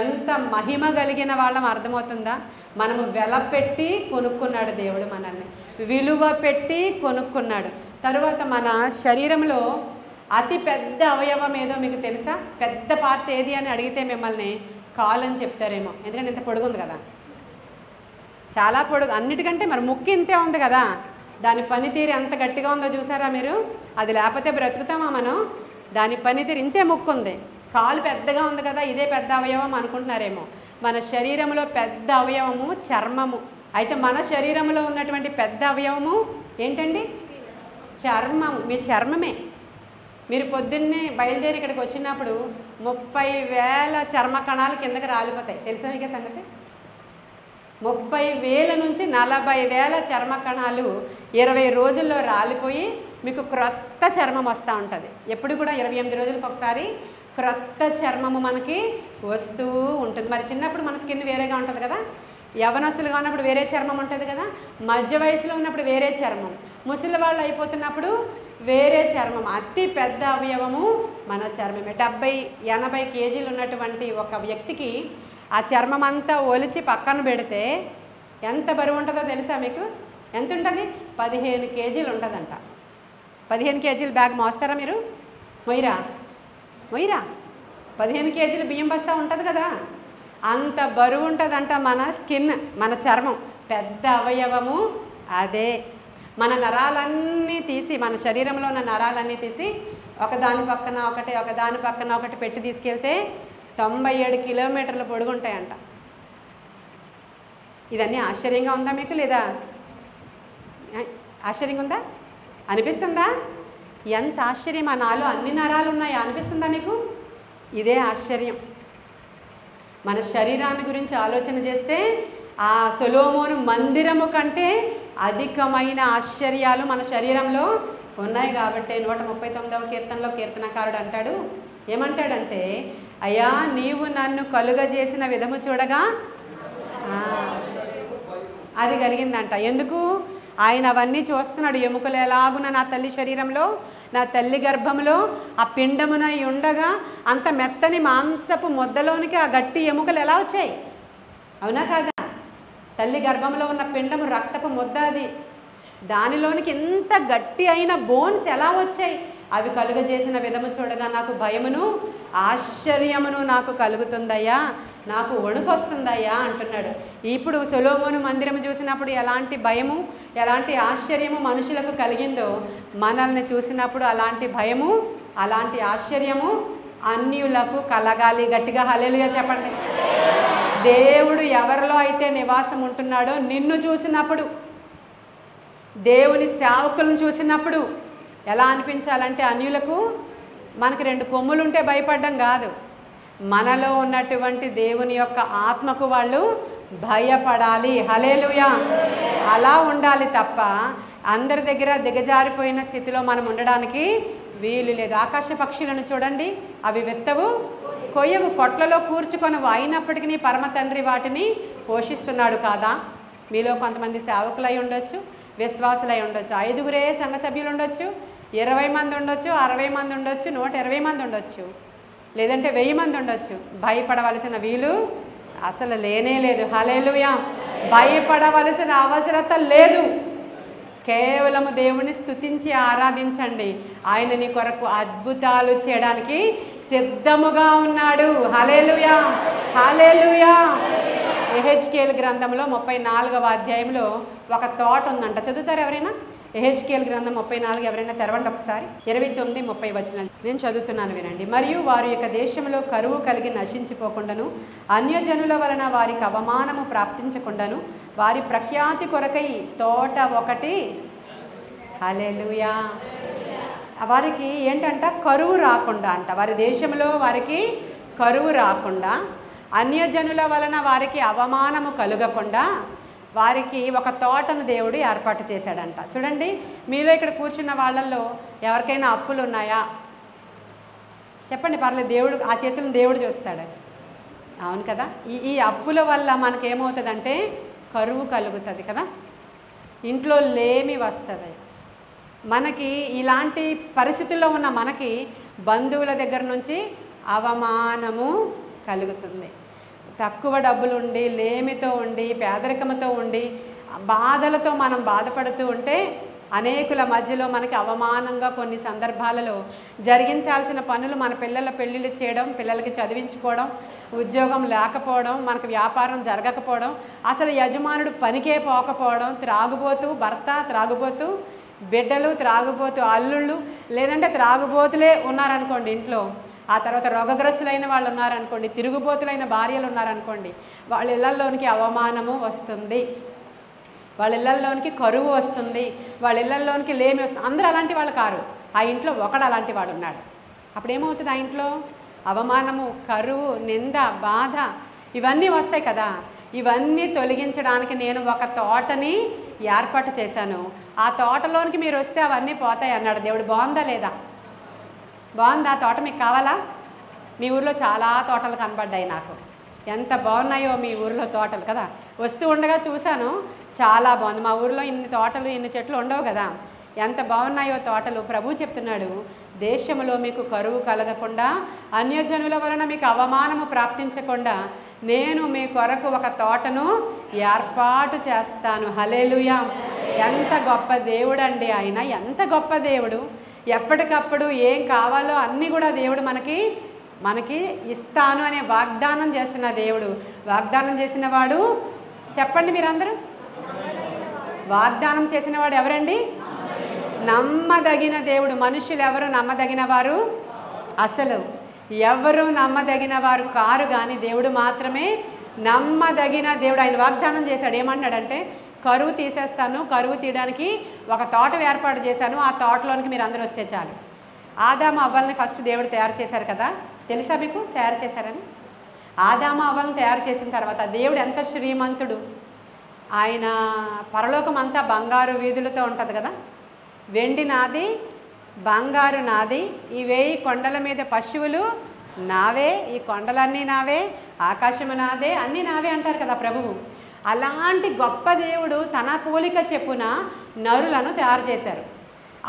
ఎంత మహిమ కలిగిన వాళ్ళం అర్థమవుతుందా? మనము వెల పెట్టి కొనుక్కున్నాడు దేవుడు, మనల్ని విలువ పెట్టి కొనుక్కున్నాడు. తరువాత మన శరీరంలో అతి పెద్ద అవయవం ఏదో మీకు తెలుసా? పెద్ద పార్ట్ ఏది అని అడిగితే మిమ్మల్ని కాలు అని చెప్తారేమో, ఎందుకంటే ఇంత పొడుగుంది కదా, చాలా పొడుగు. అన్నిటికంటే మరి ముక్కు ఇంతే ఉంది కదా, దాని పనితీరు ఎంత గట్టిగా ఉందో చూసారా మీరు? అది లేకపోతే బ్రతుకుతామా మనం? దాని పనితీరు ఇంతే ముక్కు ఉంది. కాలు పెద్దగా ఉంది కదా, ఇదే పెద్ద అవయవం అనుకుంటున్నారేమో. మన శరీరంలో పెద్ద అవయవము చర్మము. అయితే మన శరీరంలో ఉన్నటువంటి పెద్ద అవయవము ఏంటండి? చర్మము. మీ చర్మమే. మీరు పొద్దున్నే బయలుదేరి ఇక్కడికి వచ్చినప్పుడు 30,000 చర్మ కణాలు కిందకి రాలిపోతాయి. తెలుసా మీకు సంగతి? 30,000 నుంచి 40,000 చర్మ కణాలు 20 రోజుల్లో రాలిపోయి మీకు క్రొత్త చర్మం వస్తూ ఉంటుంది. ఎప్పుడు కూడా 28 రోజులకు ఒకసారి క్రొత్త చర్మము మనకి వస్తూ ఉంటుంది. మరి చిన్నప్పుడు మన స్కిన్ వేరేగా ఉంటుంది కదా, యవనస్తులుగా ఉన్నప్పుడు వేరే చర్మం ఉంటుంది కదా, మధ్య వయసులో ఉన్నప్పుడు వేరే చర్మం, ముసలి వాళ్ళు అయిపోతున్నప్పుడు వేరే చర్మం. అతి పెద్ద అవయవము మన చర్మమే. 70-80 కేజీలు ఉన్నటువంటి ఒక వ్యక్తికి ఆ చర్మం అంతా ఒలిచి పక్కన పెడితే ఎంత బరువు ఉంటుందో తెలుసా మీకు? ఎంత ఉంటుంది? 15 కేజీలు ఉంటుందంట. 15 కేజీల బ్యాగ్ మోస్తారా మీరు? మొయ్యరా 15 కేజీల బియ్యం బస్తా ఉంటుంది కదా, అంత బరువు ఉంటుందంట మన స్కిన్, మన చర్మం. పెద్ద అవయవము అదే. మన నరాలన్నీ తీసి, మన శరీరంలో ఉన్న నరాలన్నీ తీసి ఒకదాని పక్కన ఒకటి పెట్టి తీసుకెళ్తే 97 కిలోమీటర్ల పొడుగుంటాయంట. ఇదన్నీ ఆశ్చర్యంగా ఉందా మీకు? లేదా ఆశ్చర్యంగా ఉందా? అనిపిస్తుందా? ఎంత ఆశ్చర్యం! ఆ నాలో అన్ని నరాలు ఉన్నాయి అనిపిస్తుందా మీకు? ఇదే ఆశ్చర్యం. మన శరీరాన్ని గురించి ఆలోచన చేస్తే ఆ సొలొమోను మందిరము కంటే అధికమైన ఆశ్చర్యాలు మన శరీరంలో ఉన్నాయి. కాబట్టి 139వ కీర్తనలో కీర్తనకారుడు అంటాడు, ఏమంటాడంటే, అయ్యా నీవు నన్ను కలుగజేసిన విధము చూడగా అది కలిగిందంట. ఎందుకు? ఆయన అవన్నీ చూస్తున్నాడు. ఎముకలు ఎలాగున నా తల్లి శరీరంలో, నా తల్లి గర్భంలో ఆ పిండమునై ఉండగా అంత మెత్తని మాంసపు ముద్దలోనికి ఆ గట్టి ఎముకలు ఎలా వచ్చాయి? అవునా కాదా? తల్లి గర్భంలో ఉన్న పిండము రక్తపు ముద్ద అది. దానిలోనికి ఎంత గట్టి అయిన బోన్స్ ఎలా వచ్చాయి? అవి కలుగజేసిన విధము చూడగా నాకు భయమును ఆశ్చర్యమును నాకు కలుగుతుందయ్యా, నాకు వణుకొస్తుందయ్యా అంటున్నాడు. ఇప్పుడు సొలొమోను మందిరము చూసినప్పుడు ఎలాంటి భయము, ఎలాంటి ఆశ్చర్యము మనుషులకు కలిగిందో, మనల్ని చూసినప్పుడు అలాంటి భయము, అలాంటి ఆశ్చర్యము అన్యులకు కలగాలి. గట్టిగా హల్లెలూయా చెప్పండి. దేవుడు ఎవరిలో అయితే నివాసం ఉంటున్నాడో నిన్ను చూసినప్పుడు, దేవుని సేవకులను చూసినప్పుడు ఎలా అనిపించాలంటే, అన్యులకు మనకి 2 కొమ్ములుంటే భయపడడం కాదు, మనలో ఉన్నటువంటి దేవుని యొక్క ఆత్మకు వాళ్ళు భయపడాలి. హల్లెలూయా. అలా ఉండాలి తప్ప అందరి దగ్గర దిగజారిపోయిన స్థితిలో మనం ఉండడానికి వీలు లేదు. ఆకాశ పక్షులను చూడండి, అవి విత్తవు, కొయ్యవు, కొట్లలో కూర్చుకొనవు, అయినప్పటికీ పరమ తండ్రి వాటిని పోషిస్తున్నాడు కాదా? మీలో కొంతమంది సేవకులై ఉండొచ్చు, విశ్వాసులై ఉండొచ్చు, 5గురే సంఘ సభ్యులు ఉండొచ్చు, 20 మంది ఉండొచ్చు, 60 మంది ఉండొచ్చు, 120 మంది ఉండొచ్చు, లేదంటే 1000 మంది ఉండొచ్చు. భయపడవలసిన వీలు అసలు లేనే లేదు. హల్లెలూయా. భయపడవలసిన అవసరత లేదు. కేవలము దేవుని స్తుతించి ఆరాధించండి. ఆయన నీ కొరకు అద్భుతాలు చేయడానికి సిద్ధముగా ఉన్నాడు. హల్లెలూయా, హల్లెలూయా. యెహెజ్కేలు గ్రంథంలో 34వ అధ్యాయంలో ఒక తోట ఉందంట. చదువుతారు ఎవరైనా? యెహెజ్కేలు గ్రంథం 34 ఎవరైనా తెరవండి ఒకసారి. 29, 30 వచనాలు నేను చదువుతున్నాను, వినండి. మరియు వారి యొక్క దేశంలో కరువు కలిగి నశించిపోకుండాను, అన్యజనుల వలన వారికి అవమానము ప్రాప్తించకుండాను, వారి ప్రఖ్యాతి కొరకై తోట ఒకటి. హల్లెలూయా. వారికి ఏంటంట? కరువు రాకుండా అంట. వారి దేశంలో వారికి కరువు రాకుండా, అన్యజనుల వలన వారికి అవమానము కలుగకుండా వారికి ఒక తోటను దేవుడు ఏర్పాటు చేశాడంట. చూడండి, మీలో ఇక్కడ కూర్చున్న వాళ్ళల్లో ఎవరికైనా అప్పులు ఉన్నాయా? చెప్పండి, పర్లేదు. దేవుడు ఆ చేతులను దేవుడు చూస్తాడు. అవును కదా. ఈ అప్పుల వల్ల మనకేమవుతుందంటే కరువు కలుగుతుంది కదా, ఇంట్లో లేమి వస్తుంది. మనకి ఇలాంటి పరిస్థితుల్లో ఉన్న మనకి బంధువుల దగ్గర నుంచి అవమానము కలుగుతుంది. తక్కువ డబ్బులు ఉండి, లేమితో ఉండి, పేదరికంతో ఉండి, బాధలతో మనం బాధపడుతూ ఉంటే అనేకుల మధ్యలో మనకి అవమానంగా కొన్ని సందర్భాలలో జరిగించాల్సిన పనులు, మన పిల్లల పెళ్ళిళ్ళు చేయడం, పిల్లలకి చదివించుకోవడం, ఉద్యోగం లేకపోవడం, మనకు వ్యాపారం జరగకపోవడం, అసలు యజమానుడు పనికే పోకపోవడం, త్రాగుబోతూ భర్త, త్రాగుబోతూ బిడ్డలు, త్రాగుబోతూ అల్లుళ్ళు, లేదంటే త్రాగుబోతులే ఉన్నారనుకోండి ఇంట్లో, ఆ తర్వాత రోగగ్రస్తులైన వాళ్ళు ఉన్నారనుకోండి, తిరుగుబోతులైన భార్యలు ఉన్నారనుకోండి, వాళ్ళ ఇళ్లలోనికి అవమానము వస్తుంది, వాళ్ళ ఇళ్లలోనికి కరువు వస్తుంది, వాళ్ళ ఇళ్లలోనికి లేమి వస్తుంది. అందరూ అలాంటి వాళ్ళు కారు, ఆ ఇంట్లో ఒకడు అలాంటి వాడు ఉన్నాడు. అప్పుడు ఏమవుతుంది? ఆ ఇంట్లో అవమానము, కరువు, నింద, బాధ ఇవన్నీ వస్తాయి కదా. ఇవన్నీ తొలగించడానికి నేను ఒక తోటని ఏర్పాటు చేశాను. ఆ తోటలోనికి మీరు వస్తే అవన్నీ పోతాయి అన్నాడు దేవుడు. బాగుందా లేదా? బాగుందా? ఆ తోట మీకు కావాలా? మీ ఊర్లో చాలా తోటలు కనబడ్డాయి నాకు. ఎంత బాగున్నాయో మీ ఊర్లో తోటలు కదా. వస్తూ ఉండగా చూశాను, చాలా బాగుంది. మా ఊర్లో ఇన్ని తోటలు, ఇన్ని చెట్లు ఉండవు కదా. ఎంత బాగున్నాయో తోటలు. ప్రభు చెప్తున్నాడు, దేశంలో మీకు కరువు కలగకుండా, అన్యజనుల వలన మీకు అవమానము ప్రాప్తించకుండా నేను మీ కొరకు ఒక తోటను ఏర్పాటు చేస్తాను. హల్లెలూయా. ఎంత గొప్ప దేవుడు అండి ఆయన, ఎంత గొప్ప దేవుడు. ఎప్పటికప్పుడు ఏం కావాలో అన్నీ కూడా దేవుడు మనకి ఇస్తాను అనే వాగ్దానం చేస్తున్న దేవుడు. వాగ్దానం చేసిన వాడు చెప్పండి మీరందరూ. వాగ్దానం చేసిన వాడు ఎవరండి? నమ్మదగిన దేవుడు. మనుషులు ఎవరు నమ్మదగిన వారు? అసలు ఎవరు నమ్మదగిన వారు కారు, కానీ దేవుడు మాత్రమే నమ్మదగిన దేవుడు. ఆయన వాగ్దానం చేశాడు. ఏమన్నాడంటే, కరువు తీసేస్తాను, కరువు తీయడానికి ఒక తోట ఏర్పాటు చేశాను, ఆ తోటలోనికి మీరు అందరూ వస్తే చాలు. ఆదాము అవ్వల్ని ఫస్ట్ దేవుడు తయారు చేశారు కదా, తెలుసా మీకు తయారు చేశారని? ఆదాము అవ్వల్ని తయారు చేసిన తర్వాత దేవుడు ఎంత శ్రీమంతుడు. ఆయన పరలోకం అంతా బంగారు వీధులతో ఉంటుంది కదా. వెండి నాది, బంగారు నాది, ఈ 1000 కొండల మీద పశువులు నావే, ఈ కొండలన్నీ నావే, ఆకాశము నాదే, అన్నీ నావే అంటారు కదా ప్రభువు. అలాంటి గొప్ప దేవుడు తన పోలిక చెప్పున నరులను తయారు చేశారు.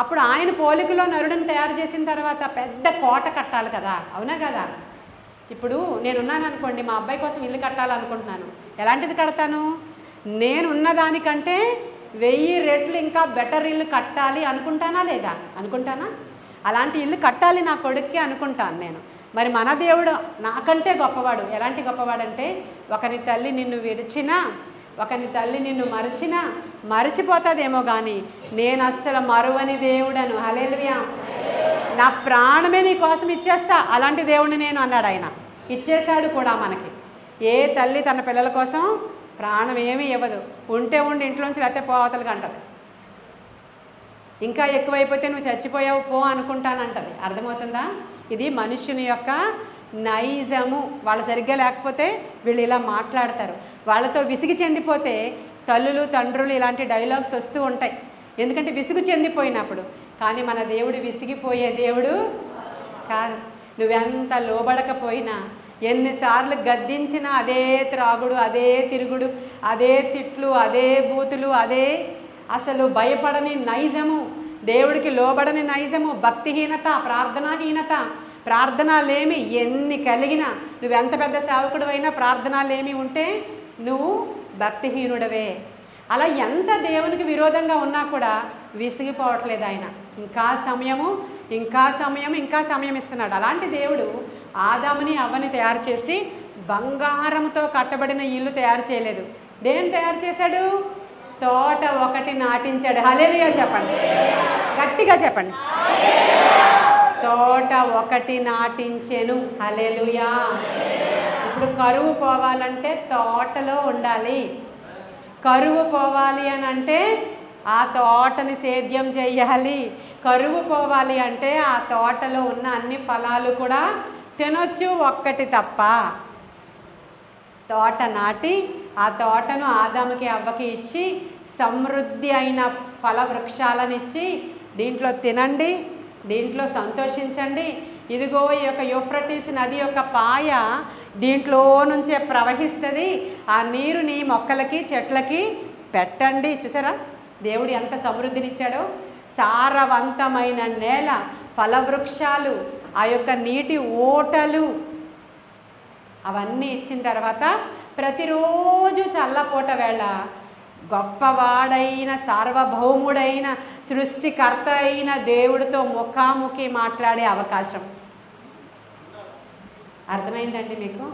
అప్పుడు ఆయన పోలికలో నరుడిని తయారు చేసిన తర్వాత పెద్ద కోట కట్టాలి కదా, అవునా కదా? ఇప్పుడు నేనున్నాను అనుకోండి, మా అబ్బాయి కోసం ఇల్లు కట్టాలనుకుంటున్నాను. ఎలాంటిది కడతాను? నేనున్న దానికంటే 1000 రెట్లు ఇంకా బెటర్ ఇల్లు కట్టాలి అనుకుంటానా లేదా? అనుకుంటానా? అలాంటి ఇల్లు కట్టాలి నా కొడుక్కి అనుకుంటాను నేను. మరి మన దేవుడు నాకంటే గొప్పవాడు. ఎలాంటి గొప్పవాడంటే, ఒకని తల్లి నిన్ను విడిచినా, ఒకని తల్లి నిన్ను మరచినా మరచిపోతుందేమో కానీ నేను అస్సలు మరువని దేవుడను. హల్లెలూయా. నా ప్రాణమే నీ కోసం ఇచ్చేస్తా, అలాంటి దేవుడిని నేను అన్నాడు ఆయన. ఇచ్చేశాడు కూడా మనకి. ఏ తల్లి తన పిల్లల కోసం ప్రాణం ఏమీ ఇవ్వదు. ఉంటే ఉండి ఇంట్లోంచి లేకపోతే పోవతలకి అంటది. ఇంకా ఎక్కువైపోతే నువ్వు చచ్చిపోయావు పో అనుకుంటానంటది. అర్థమవుతుందా? ఇది మనుష్యుని యొక్క నైజము. వాళ్ళు సరిగ్గా లేకపోతే వీళ్ళు ఇలా మాట్లాడతారు. వాళ్ళతో విసిగి చెందిపోతే తల్లులు తండ్రులు ఇలాంటి డైలాగ్స్ వస్తూ ఉంటాయి. ఎందుకంటే విసుగు చెందిపోయినప్పుడు. కానీ మన దేవుడు విసిగిపోయే దేవుడు కాదు. నువ్వెంత లోబడకపోయినా, ఎన్నిసార్లు గద్దించినా అదే త్రాగుడు, అదే తిరుగుడు, అదే తిట్లు, అదే బూతులు, అదే అసలు భయపడని నైజము, దేవుడికి లోబడని నైజము, భక్తిహీనత, ప్రార్థనాహీనత, ప్రార్థనలేమి ఎన్ని కలిగినా, నువ్వెంత పెద్ద సేవకుడు అయినా ప్రార్థనలేమి ఉంటే నువ్వు భక్తిహీనుడవే. అలా ఎంత దేవునికి విరోధంగా ఉన్నా కూడా విసిగిపోవట్లేదు ఆయన. ఇంకా సమయము, ఇంకా సమయం, ఇంకా సమయం ఇస్తున్నాడు. అలాంటి దేవుడు ఆదాముని అవ్వని తయారు చేసి బంగారంతో కట్టబడిన ఇల్లు తయారు చేయలేదు. దేని తయారు చేశాడు? తోట ఒకటి నాటించాడు. హల్లెలూయా చెప్పండి, గట్టిగా చెప్పండి. తోట ఒకటి నాటించెను. హల్లెలూయా. ఇప్పుడు కరువు పోవాలంటే తోటలో ఉండాలి. కరువు పోవాలి అని అంటే ఆ తోటని సేద్యం చేయాలి. కరువు పోవాలి అంటే ఆ తోటలో ఉన్న అన్ని ఫలాలు కూడా తినొచ్చు, ఒక్కటి తప్ప. తోట నాటి ఆ తోటను ఆదాముకి అవ్వకి ఇచ్చి సమృద్ధి అయిన ఫల వృక్షాలనిచ్చి, దీంట్లో తినండి, దీంట్లో సంతోషించండి. ఇదిగో ఈ యొక్క యూఫ్రటీస్ నది యొక్క పాయ దీంట్లో నుంచే ప్రవహిస్తుంది. ఆ నీరుని మొక్కలకి చెట్లకి పెట్టండి. చూసారా దేవుడు ఎంత సమృద్ధినిచ్చాడో? సారవంతమైన నేల, ఫలవృక్షాలు, ఆ యొక్క నీటి ఓటలు అవన్నీ ఇచ్చిన తర్వాత ప్రతిరోజు చల్లపూట వేళ గొప్పవాడైన సార్వభౌముడైన సృష్టికర్త అయిన దేవుడితో ముఖాముఖి మాట్లాడే అవకాశం. అర్థమైందండి మీకు?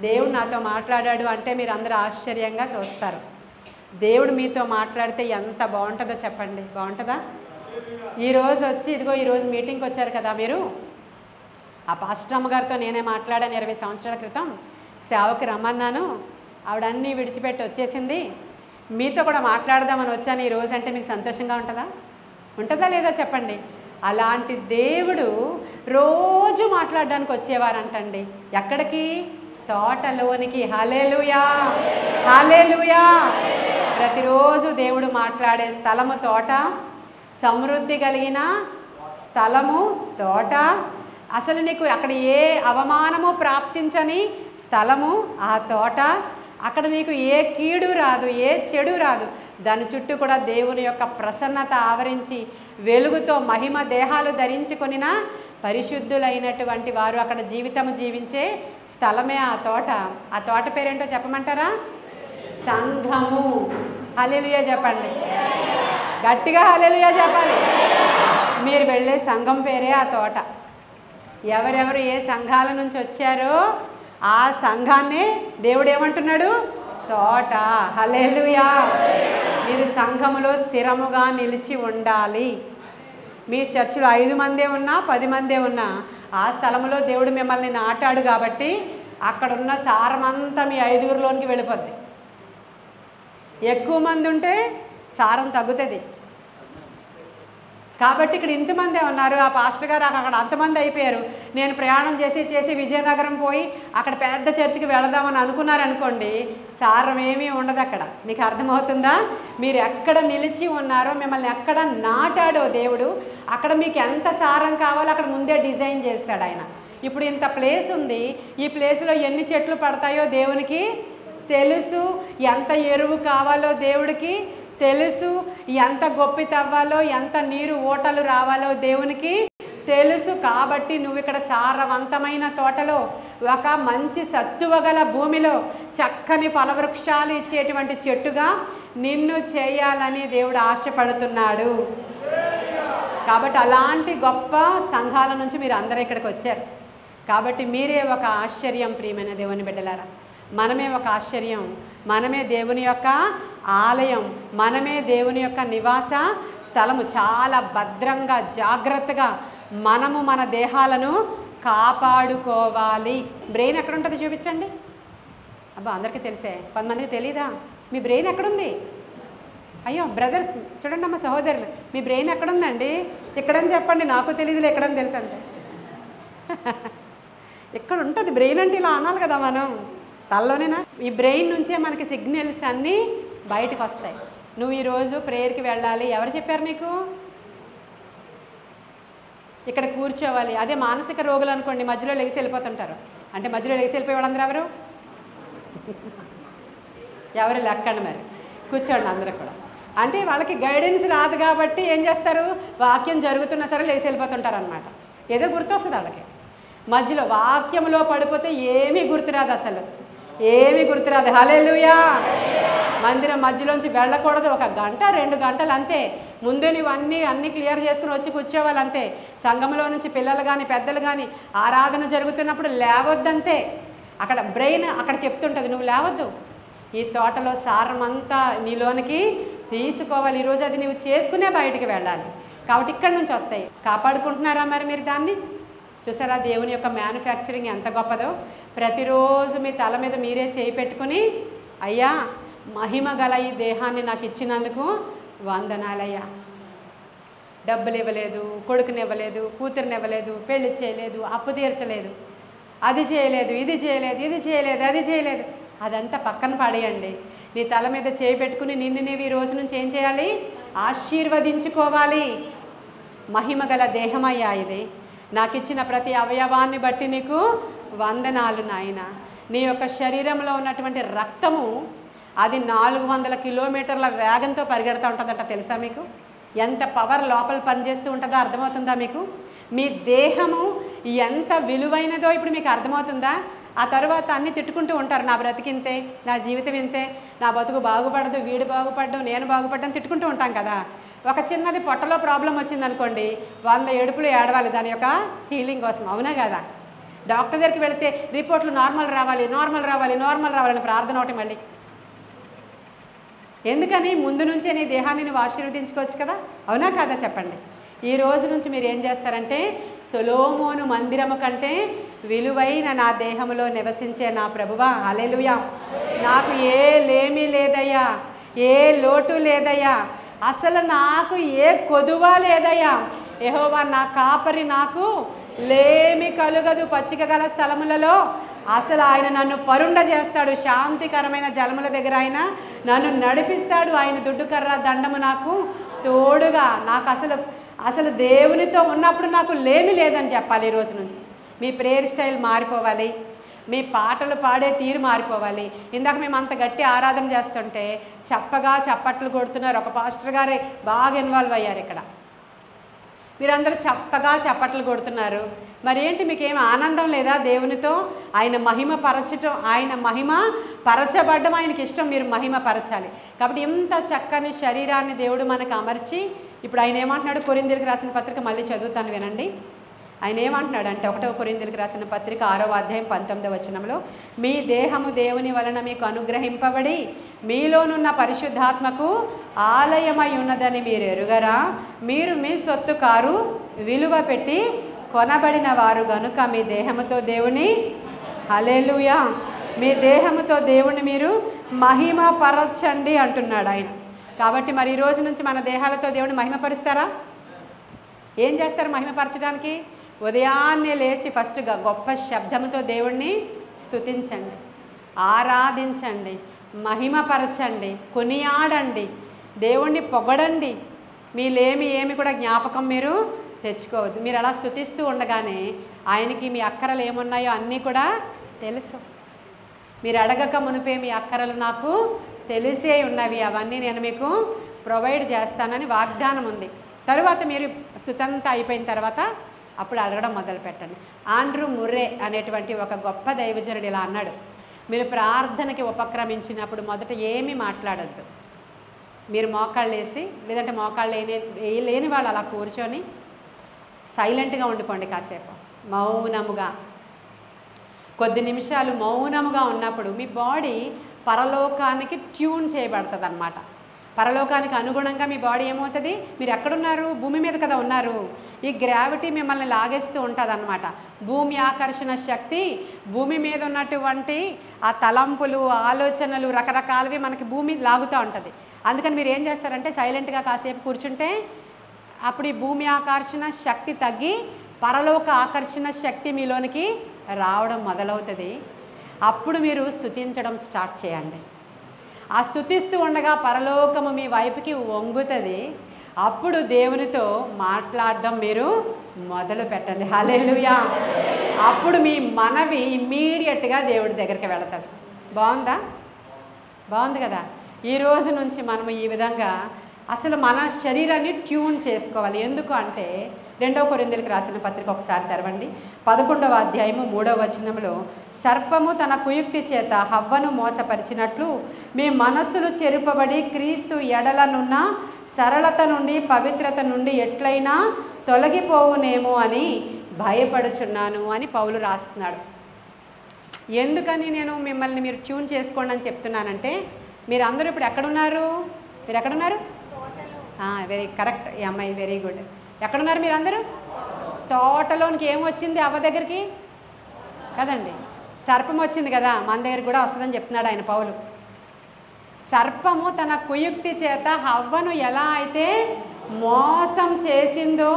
దేవుడు నాతో మాట్లాడాడు అంటే మీరు అందరూ ఆశ్చర్యంగా చూస్తారు. దేవుడు మీతో మాట్లాడితే ఎంత బాగుంటుందో చెప్పండి. బాగుంటుందా? ఈరోజు వచ్చి ఇదిగో ఈరోజు మీటింగ్కి వచ్చారు కదా మీరు. ఆ పాస్టర్ అమ్మగారితో నేనే మాట్లాడాను 20 సంవత్సరాల క్రితం. సేవకి రమ్మన్నాను, ఆవిడ అన్నీ విడిచిపెట్టి వచ్చేసింది. మీతో కూడా మాట్లాడదామని వచ్చాను ఈరోజు అంటే మీకు సంతోషంగా ఉంటుందా? ఉంటుందా లేదా చెప్పండి. అలాంటి దేవుడు రోజు మాట్లాడడానికి వచ్చేవారంటండి. ఎక్కడికి? తోటలోనికి. హల్లెలూయా, హల్లెలూయా. ప్రతిరోజు దేవుడు మాట్లాడే స్థలము తోట, సమృద్ధి కలిగిన స్థలము తోట. అసలు నీకు అక్కడ ఏ అవమానము ప్రాప్తించని స్థలము ఆ తోట. అక్కడ నీకు ఏ కీడు రాదు, ఏ చెడు రాదు. దాని చుట్టూ కూడా దేవుని యొక్క ప్రసన్నత ఆవరించి వెలుగుతో మహిమ దేహాలు ధరించుకొనిన పరిశుద్ధులైనటువంటి వారు అక్కడ జీవితము జీవించే స్థలమే ఆ తోట. ఆ తోట పేరేంటో చెప్పమంటారా? సంఘము. హల్లెలూయా చెప్పండి, గట్టిగా హల్లెలూయా చెప్పాలి. మీరు వెళ్ళే సంఘం పేరే ఆ తోట. ఎవరెవరు ఏ సంఘాల నుంచి వచ్చారో ఆ సంఘాన్ని దేవుడు ఏమంటున్నాడు? తోట. హల్లెలూయా. మీరు సంఘములో స్థిరముగా నిలిచి ఉండాలి. మీ చర్చిలో 5 మందే ఉన్నా 10 మందే ఉన్నా ఆ స్థలంలో దేవుడు మిమ్మల్ని నాటాడు కాబట్టి అక్కడున్న సారమంతా మీ 5గురిలోనికి వెళ్ళిపోద్ది. ఎక్కువ మంది ఉంటే సారం తగ్గుతుంది. కాబట్టి ఇక్కడ ఇంతమందే ఉన్నారు. ఆ పాస్టర్ గారు అక్కడ అంతమంది అయిపోయారు. నేను ప్రయాణం చేసి విజయనగరం పోయి అక్కడ పెద్ద చర్చికి వెళదామని అనుకున్నారనుకోండి, సారం ఏమీ ఉండదు అక్కడ. మీకు అర్థమవుతుందా? మీరు ఎక్కడ నిలిచి ఉన్నారో, మిమ్మల్ని ఎక్కడ నాటాడో దేవుడు, అక్కడ మీకు ఎంత సారం కావాలో అక్కడ ముందే డిజైన్ చేస్తాడు ఆయన. ఇప్పుడు ఇంత ప్లేస్ ఉంది, ఈ ప్లేస్లో ఎన్ని చెట్లు పడతాయో దేవునికి తెలుసు. ఎంత ఎరువు కావాలో దేవుడికి తెలుసు. ఎంత గొప్పి తవ్వాలో, ఎంత నీరు ఓటలు రావాలో దేవునికి తెలుసు. కాబట్టి నువ్వు ఇక్కడ సారవంతమైన తోటలో ఒక మంచి సత్తువ గల భూమిలో చక్కని ఫలవృక్షాలు ఇచ్చేటువంటి చెట్టుగా నిన్ను చేయాలని దేవుడు ఆశపడుతున్నాడు. కాబట్టి అలాంటి గొప్ప సంఘాల నుంచి మీరు అందరూ ఇక్కడికి వచ్చారు. కాబట్టి మీరే ఒక ఆశ్చర్యం ప్రియమైన దేవుని బిడ్డలారా. మనమే ఒక ఆశ్చర్యం, మనమే దేవుని యొక్క ఆలయం, మనమే దేవుని యొక్క నివాస స్థలము. చాలా భద్రంగా జాగ్రత్తగా మనము మన దేహాలను కాపాడుకోవాలి. బ్రెయిన్ ఎక్కడ ఉంటుంది చూపించండి. అబ్బా అందరికీ తెలిసే, కొంతమందికి తెలీదా? మీ బ్రెయిన్ ఎక్కడుంది? అయ్యో బ్రదర్స్ చూడండి అమ్మ, సహోదరులు, మీ బ్రెయిన్ ఎక్కడుందండి? ఎక్కడని చెప్పండి, నాకు తెలియదులే ఎక్కడని తెలుసు అంతే. ఎక్కడ ఉంటుంది బ్రెయిన్ అంటే? ఇలా అనాలి కదా మనం, తలలోనేనా? ఈ బ్రెయిన్ నుంచే మనకి సిగ్నల్స్ అన్నీ బయటకు వస్తాయి. నువ్వు ఈరోజు ప్రేయర్కి వెళ్ళాలి, ఎవరు చెప్పారు నీకు? ఇక్కడ కూర్చోవాలి. అదే మానసిక రోగులు అనుకోండి, మధ్యలో లెగిసి వెళ్ళిపోతుంటారు. అంటే మధ్యలో లెగిసి వెళ్ళిపోయే వాళ్ళందరూ ఎవరు? ఎవరు లెక్కండి, మరి కూర్చోండి అందరూ కూడా. అంటే వాళ్ళకి గైడెన్స్ రాదు కాబట్టి ఏం చేస్తారు, వాక్యం జరుగుతున్నా సరే లేచి వెళ్ళిపోతుంటారు అనమాట. ఏదో గుర్తొస్తుంది వాళ్ళకి. మధ్యలో వాక్యంలో పడిపోతే ఏమీ గుర్తురాదు, అసలు ఏమీ గుర్తురాదు. హల్లెలూయా. మందిరం మధ్యలోంచి వెళ్ళకూడదు. 1 గంట 2 గంటలు అంతే. ముందే నువ్వు అన్నీ క్లియర్ చేసుకుని వచ్చి కూర్చోవాలి అంతే. సంఘంలో నుంచి పిల్లలు కానీ పెద్దలు కానీ ఆరాధన జరుగుతున్నప్పుడు లేవద్దంతే. అక్కడ బ్రెయిన్ అక్కడ చెప్తుంటుంది, నువ్వు లేవద్దు, ఈ తోటలో సారం అంతా నీలోనికి తీసుకోవాలి. ఈరోజు అది నువ్వు చేసుకునే బయటికి వెళ్ళాలి. కాబట్టి ఇక్కడి నుంచి వస్తాయి. కాపాడుకుంటున్నారా మరి మీరు దాన్ని? చూసారా దేవుని యొక్క మ్యానుఫ్యాక్చరింగ్ ఎంత గొప్పదో. ప్రతిరోజు మీ తల మీద మీరే చేయి పెట్టుకుని, అయ్యా మహిమ గల ఈ దేహాన్ని నాకు ఇచ్చినందుకు వందనాలయ్యా. డబ్బులు ఇవ్వలేదు, కొడుకునివ్వలేదు, కూతురునివ్వలేదు, పెళ్లి చేయలేదు, అప్పు తీర్చలేదు, అది చేయలేదు, ఇది చేయలేదు, ఇది చేయలేదు, అది చేయలేదు, అదంతా పక్కన పడేయండి. నీ తల మీద చేయి పెట్టుకుని నిన్ను నీవు ఈ రోజు నుంచి ఏం చేయాలి? ఆశీర్వదించుకోవాలి. మహిమ గల దేహమయ్యా ఇది, నాకు ఇచ్చిన ప్రతి అవయవాన్ని బట్టి నీకు వందనాలు నాయన. నీ యొక్క శరీరంలో ఉన్నటువంటి రక్తము అది 400 కిలోమీటర్ల వేగంతో పరిగెడుతూ ఉంటుందట. తెలుసా మీకు? ఎంత పవర్ లోపల పనిచేస్తూ ఉంటుందో అర్థమవుతుందా మీకు? మీ దేహము ఎంత విలువైనదో ఇప్పుడు మీకు అర్థమవుతుందా? ఆ తర్వాత అన్నీ తిట్టుకుంటూ ఉంటారు, నా బ్రతికింతే, నా జీవితం ఇంతే, నా బతుకు బాగుపడదు, వీడు బాగుపడ్డం, నేను బాగుపడ్డం తిట్టుకుంటూ ఉంటాం కదా. ఒక చిన్నది పొట్టలో ప్రాబ్లం వచ్చిందనుకోండి, 100 ఏడుపులు ఏడవాలి దాని యొక్క హీలింగ్ కోసం, అవునా కదా? డాక్టర్ దగ్గరికి వెళితే రిపోర్ట్లు నార్మల్ రావాలి, నార్మల్ రావాలి, నార్మల్ రావాలని ప్రార్థన ఒకటి. మళ్ళీ ఎందుకని? ముందు నుంచే నీ దేహాన్ని నువ్వు ఆశీర్వదించుకోవచ్చు కదా, అవునా కాదా చెప్పండి. ఈ రోజు నుంచి మీరు ఏం చేస్తారంటే, సొలొమోను మందిరము కంటే విలువైన నా దేహములో నివసించే నా ప్రభువా, హల్లెలూయా, నాకు ఏ లేమి లేదయ్యా, ఏ లోటు లేదయ్యా, అసలు నాకు ఏ కొదువా లేదయ్యా. యెహోవా నా కాపరి, నాకు లేమి కలుగదు. పచ్చిక గల స్థలములలో అసలు ఆయన నన్ను పరుండ చేస్తాడు, శాంతికరమైన జలముల దగ్గర ఆయన నన్ను నడిపిస్తాడు. ఆయన దుడ్డుకర్ర దండము నాకు తోడుగా. నాకు అసలు దేవునితో ఉన్నప్పుడు నాకు లేమి లేదని చెప్పాలి. ఈ రోజు నుంచి మీ ప్రేయర్ స్టైల్ మారిపోవాలి, మీ పాటలు పాడే తీరు మారిపోవాలి. ఇందాక మేము అంత గట్టి ఆరాధన చేస్తుంటే చప్పగా చప్పట్లు కొడుతున్నారు. ఒక పాస్టర్ గారే బాగా ఇన్వాల్వ్ అయ్యారు ఇక్కడ. మీరందరూ చప్పగా చప్పట్లు కొడుతున్నారు. మరి ఏంటి, మీకేం ఆనందం లేదా దేవునితో? ఆయన మహిమ పరచటం, ఆయన మహిమ పరచబడ్డం ఆయనకి ఇష్టం. మీరు మహిమ పరచాలి. కాబట్టి ఇంత చక్కని శరీరాన్ని దేవుడు మనకు అమర్చి, ఇప్పుడు ఆయన ఏమంటున్నాడు? కొరింథీయులకు రాసిన పత్రిక మళ్ళీ చదువుతాను వినండి. ఆయన ఏమంటున్నాడు అంటే 1వ కొరింథీయులకు రాసిన పత్రిక 6వ అధ్యాయం 19వ వచనంలో, మీ దేహము దేవుని వలన మీకు అనుగ్రహింపబడి మీలోనున్న పరిశుద్ధాత్మకు ఆలయమై ఉన్నదని మీరు ఎరుగరా? మీరు మీ సొత్తు కారు, విలువ పెట్టి కొనబడిన వారు గనుక మీ దేహముతో దేవుని, హల్లెలూయా, మీ దేహముతో దేవుని మీరు మహిమ పరచండి అంటున్నాడు ఆయన. కాబట్టి మరి ఈ రోజు నుంచి మన దేహాలతో దేవుని మహిమపరుస్తారా? ఏం చేస్తారు మహిమపరచడానికి? ఉదయాన్నే లేచి ఫస్ట్ గొప్ప శబ్దంతో దేవుణ్ణి స్తుతించండి, ఆరాధించండి, మహిమపరచండి, కొనియాడండి, దేవుణ్ణి పొగడండి. మీలేమి ఏమి కూడా జ్ఞాపకం మీరు తెచ్చుకోవద్దు. మీరు అలా స్తుతిస్తూ ఉండగానే ఆయనకి మీ అక్కరలు ఏమున్నాయో అన్నీ కూడా తెలుసు. మీరు అడగక మునిపే మీ అక్కరలు నాకు తెలిసే ఉన్నవి, అవన్నీ నేను మీకు ప్రొవైడ్ చేస్తానని వాగ్దానం ఉంది. తరువాత మీరు స్తుతంతా అయిపోయిన తర్వాత అప్పుడు అడగడం మొదలు పెట్టండి. ఆండ్రూ ముర్రే అనేటువంటి ఒక గొప్ప దైవజనుడు ఇలా అన్నాడు, మీరు ప్రార్థనకి ఉపక్రమించినప్పుడు మొదట ఏమీ మాట్లాడొద్దు. మీరు మోకాళ్ళు వేసి, లేదంటే మోకాళ్ళు లేని వాళ్ళు అలా కూర్చొని సైలెంట్గా ఉండిపోండి. కాసేపు మౌనముగా కొద్ది నిమిషాలు మౌనముగా ఉన్నప్పుడు మీ బాడీ పరలోకానికి ట్యూన్ చేయబడుతుంది అన్నమాట. పరలోకానికి అనుగుణంగా మీ బాడీ ఏమవుతుంది, మీరు ఎక్కడున్నారు, భూమి మీద కదా ఉన్నారు. ఈ గ్రావిటీ మిమ్మల్ని లాగేస్తూ ఉంటుంది అన్నమాట. భూమి ఆకర్షణ శక్తి, భూమి మీద ఉన్నటువంటి ఆ తలంపులు, ఆలోచనలు రకరకాలవి మనకి భూమి లాగుతూ ఉంటుంది. అందుకని మీరు ఏం చేస్తారంటే సైలెంట్గా కాసేపు కూర్చుంటే అప్పుడు ఈ భూమి ఆకర్షణ శక్తి తగ్గి పరలోక ఆకర్షణ శక్తి మీలోనికి రావడం మొదలవుతుంది. అప్పుడు మీరు స్తుతించడం స్టార్ట్ చేయండి. ఆ స్తుతిస్తూ ఉండగా పరలోకము మీ వైపుకి వంగుతుంది. అప్పుడు దేవునితో మాట్లాడడం మీరు మొదలు పెట్టండి. హల్లెలూయా. అప్పుడు మీ మనవి ఇమ్మీడియట్గా దేవుడి దగ్గరికి వెళతారు. బాగుందా? బాగుంది కదా. ఈ రోజు నుంచి మనము ఈ విధంగా అసలు మన శరీరాన్ని ట్యూన్ చేసుకోవాలి. ఎందుకు అంటే 2 కొరింథీయులకు రాసిన పత్రిక ఒకసారి తెరవండి. 11వ అధ్యాయము 3వ వచనంలో, సర్పము తన కుయుక్తి చేత హవ్వను మోసపరిచినట్లు మీ మనస్సులు చెరుపబడి క్రీస్తు ఎడలనున్న సరళత నుండి పవిత్రత నుండి ఎట్లయినా తొలగిపోవునేమో అని భయపడుచున్నాను అని పౌలు రాస్తున్నాడు. ఎందుకని నేను మిమ్మల్ని మీరు ట్యూన్ చేసుకోండి అని చెప్తున్నానంటే, మీరు అందరూ ఇప్పుడు ఎక్కడున్నారు? మీరు ఎక్కడున్నారు? వెరీ కరెక్ట్, ఈ అమ్మాయి వెరీ గుడ్. ఎక్కడున్నారు మీరు అందరూ? తోటలోనికి ఏం వచ్చింది అవ్వ దగ్గరికి కదండి, సర్పం వచ్చింది కదా, మన దగ్గరికి కూడా వస్తుందని చెప్తున్నాడు ఆయన పౌలు. సర్పము తన కుయుక్తి చేత హవ్వను ఎలా అయితే మోసం చేసిందో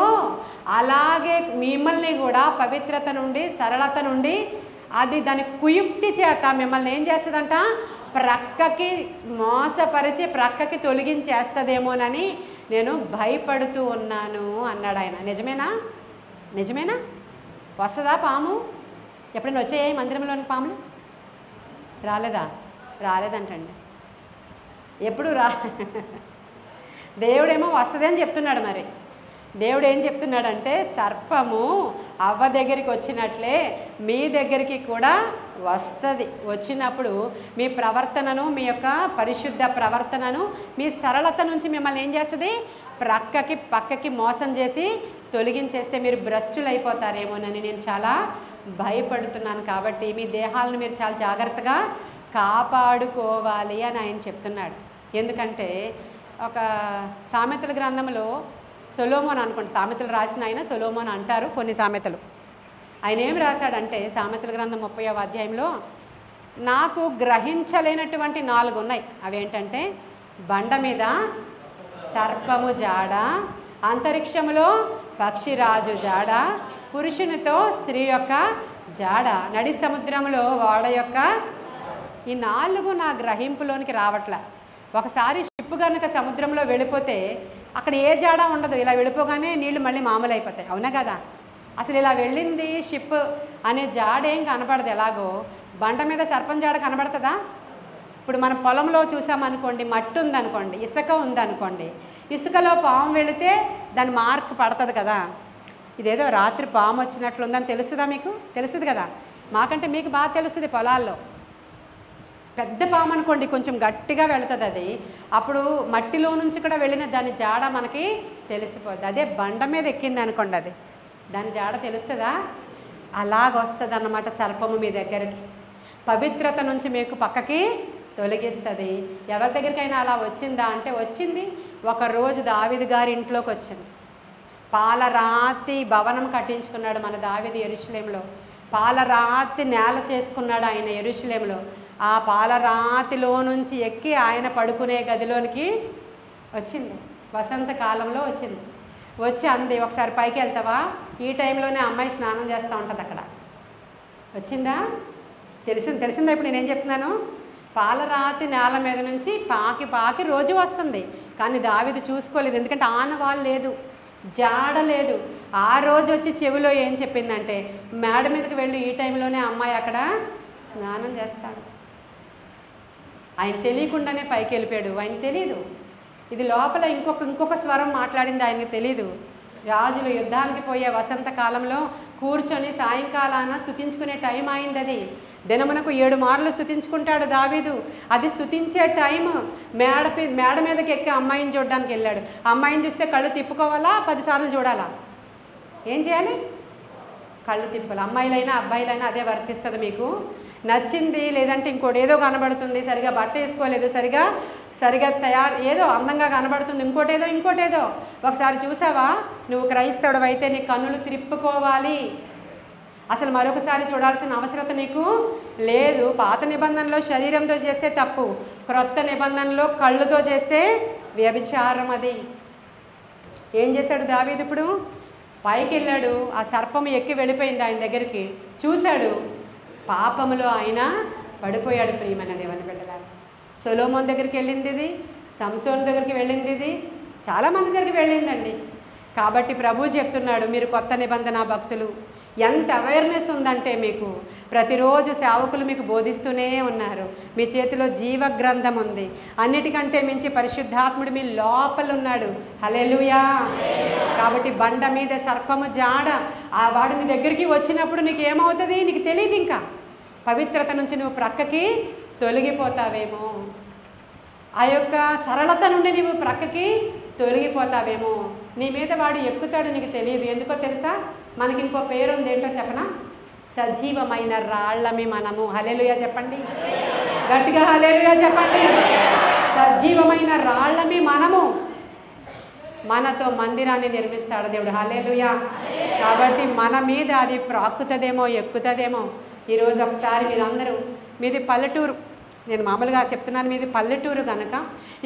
అలాగే మిమ్మల్ని కూడా పవిత్రత నుండి సరళత నుండి అది దాని కుయుక్తి చేత మిమ్మల్ని ఏం చేస్తుందంట, ప్రక్కకి మోసపరిచి ప్రక్కకి తొలగించేస్తుందేమోనని నేను భయపడుతూ ఉన్నాను అన్నాడు ఆయన. నిజమేనా? నిజమేనా? వస్తుందా పాము? ఎప్పుడైనా వచ్చాయి మందిరంలోని పాములు? రాలేదంటండి. ఎప్పుడు దేవుడేమో వస్తుంది అని చెప్తున్నాడు. మరి దేవుడు ఏం చెప్తున్నాడంటే, సర్పము అవ్వ దగ్గరికి వచ్చినట్లే మీ దగ్గరికి కూడా వస్తుంది. వచ్చినప్పుడు మీ ప్రవర్తనను, మీ యొక్క పరిశుద్ధ ప్రవర్తనను, మీ సరళత నుంచి మిమ్మల్ని ఏం చేస్తుంది, పక్కకి మోసం చేసి తొలగించేస్తే మీరు భ్రష్టులు అయిపోతారేమోనని నేను చాలా భయపడుతున్నాను. కాబట్టి మీ దేహాలను మీరు చాలా జాగ్రత్తగా కాపాడుకోవాలి అని ఆయన చెప్తున్నాడు. ఎందుకంటే ఒక సామెతల గ్రంథంలో సొలొమోన్ అనుకోండి, సామెతలు రాసిన ఆయన సొలొమోన్ అంటారు కొన్ని సామెతలు. ఆయన ఏం రాశాడంటే సామెతల గ్రంథం 30వ అధ్యాయంలో, నాకు గ్రహించలేనటువంటి 4 ఉన్నాయి. అవేంటంటే, బండ మీద సర్పము జాడ, అంతరిక్షములో పక్షిరాజు జాడ, పురుషునితో స్త్రీ యొక్క జాడ, నడి సముద్రంలో ఓడ యొక్క. ఈ 4 నా గ్రహింపులోనికి రావట్లే. ఒకసారి షిప్ కనుక సముద్రంలో వెళ్ళిపోతే అక్కడ ఏ జాడ ఉండదు. ఇలా వెళ్ళిపోగానే నీళ్లు మళ్ళీ మామూలు అయిపోతాయి. అవునా కదా? అసలు ఇలా వెళ్ళింది షిప్ అనే జాడ ఏం కనపడదు. ఎలాగో బండ మీద సర్పం జాడ కనబడుతుందా? ఇప్పుడు మనం పొలంలో చూసామనుకోండి, మట్టి ఉందనుకోండి, ఇసుక ఉందనుకోండి, ఇసుకలో పాము వెళితే దాని మార్క్ పడుతుంది కదా. ఇదేదో రాత్రి పాము వచ్చినట్లుందని తెలుస్తుందా మీకు? తెలుస్తుంది కదా. మాకంటే మీకు బాగా తెలుస్తుంది. పొలాల్లో పెద్ద పాము అనుకోండి, కొంచెం గట్టిగా వెళుతుంది అది. అప్పుడు మట్టిలో నుంచి కూడా వెళ్ళిన దాని జాడ మనకి తెలిసిపోద్ది. అదే బండ మీద ఎక్కింది అనుకోండి, అది దాని జాడ తెలుస్తుందా? అలాగొస్తుంది అన్నమాట సర్పము మీ దగ్గరికి. పవిత్రత నుంచి మీకు పక్కకి తొలగిస్తుంది. ఎవరి దగ్గరికైనా అలా వచ్చిందా అంటే వచ్చింది. ఒకరోజు దావీదు గారి ఇంట్లోకి వచ్చింది. పాలరాతి భవనం కట్టించుకున్నాడు మన దావీదు యెరూషలేములో. పాలరాతి నేల చేసుకున్నాడు ఆయన యెరూషలేములో. ఆ పాలరాతిలో నుంచి ఎక్కి ఆయన పడుకునే గదిలోనికి వచ్చింది. వసంతకాలంలో వచ్చింది. వచ్చి అంది, ఒకసారి పైకి వెళ్తావా? ఈ టైంలోనే అమ్మాయి స్నానం చేస్తూ ఉంటుంది అక్కడ. వచ్చిందా? తెలిసిందా ఇప్పుడు నేనేం చెప్తున్నాను? పాలరాతి నేల మీద నుంచి పాకి రోజు వస్తుంది. కానీ దావీదు చూసుకోలేదు. ఎందుకంటే ఆనవాళ్ళు లేదు, జాడ లేదు. ఆ రోజు వచ్చి చెవిలో ఏం చెప్పిందంటే, మేడ మీదకి వెళ్ళి ఈ టైంలోనే అమ్మాయి అక్కడ స్నానం చేస్తాడు. ఆయన తెలియకుండానే పైకి వెళ్ళిపోయాడు. ఆయన తెలీదు. ఇది లోపల ఇంకొక స్వరం మాట్లాడింది ఆయనకు తెలీదు. రాజులు యుద్ధానికి పోయే వసంతకాలంలో కూర్చొని సాయంకాలాన స్తుతించుకునే టైం అయింది. అది దినమునకు 7 మార్లు స్తుతించుకుంటాడు దావీదు. అది స్తుతించే టైం. మేడ మీదకి ఎక్కి అమ్మాయిని చూడడానికి వెళ్ళాడు. అమ్మాయిని చూస్తే కళ్ళు తిప్పుకోవాలా, 10 సార్లు చూడాలా? ఏం చేయాలి? కళ్ళు తిప్పుకోవాలి. అమ్మాయిలైనా అబ్బాయిలైనా అదే వర్తిస్తుంది. మీకు నచ్చింది లేదంటే ఇంకోటి ఏదో కనబడుతుంది, సరిగా బట్ట వేసుకోలేదు, సరిగా ఏదో అందంగా కనబడుతుంది, ఇంకోటేదో ఒకసారి చూసావా? నువ్వు క్రైస్తవుడు అయితే నీ కన్నులు తిప్పుకోవాలి. అసలు మరొకసారి చూడాల్సిన అవసరత నీకు లేదు. పాత నిబంధనలో శరీరంతో చేస్తే తప్పు, క్రొత్త నిబంధనలో కళ్ళుతో చేస్తే వ్యభిచారం. అది ఏం చేశాడు దావీదు? ఇప్పుడు పైకి వెళ్ళాడు, ఆ సర్పం ఎక్కి వెళ్ళిపోయింది ఆయన దగ్గరికి, చూశాడు, పాపములో ఆయన పడిపోయాడు. ప్రియమైన దేవుని బిడ్డలారా, సొలొమోను దగ్గరికి వెళ్ళింది ఇది, సంసోను దగ్గరికి వెళ్ళింది ఇది, చాలామంది దగ్గరికి వెళ్ళిందండి. కాబట్టి ప్రభు చెప్తున్నాడు, మీరు కొత్త నిబంధన భక్తులు, ఎంత అవేర్నెస్ ఉందంటే మీకు ప్రతిరోజు సేవకులు మీకు బోధిస్తూనే ఉన్నారు. మీ చేతిలో జీవ గ్రంథం ఉంది. అన్నిటికంటే మించి పరిశుద్ధాత్ముడు మీ లోపల ఉన్నాడు. హల్లెలూయా. కాబట్టి బండ మీద సర్పము జాడ, ఆ వాడిని దగ్గరికి వచ్చినప్పుడు నీకు ఏమవుతుంది నీకు తెలియదు. ఇంకా పవిత్రత నుంచి నువ్వు ప్రక్కకి తొలగిపోతావేమో, ఆ యొక్క సరళత నుండి నువ్వు ప్రక్కకి తొలగిపోతావేమో. నీ మీద వాడు ఎక్కుతాడు, నీకు తెలియదు. ఎందుకో తెలుసా? మనకి ఇంకో పేరు ఉంది. ఏంటో చెప్పనా? సజీవమైన రాళ్ళమి మనము. హల్లెలూయా చెప్పండి గట్టిగా, హల్లెలూయా చెప్పండి. సజీవమైన రాళ్ళమి మనము. మనతో మందిరాన్ని నిర్మిస్తాడు దేవుడు. హల్లెలూయా. కాబట్టి మన మీద అది ప్రాక్కుతుందేమో, ఎక్కుతుందేమో. ఈరోజు ఒకసారి మీరందరూ, మీది పల్లెటూరు, నేను మామూలుగా చెప్తున్నాను, మీది పల్లెటూరు కనుక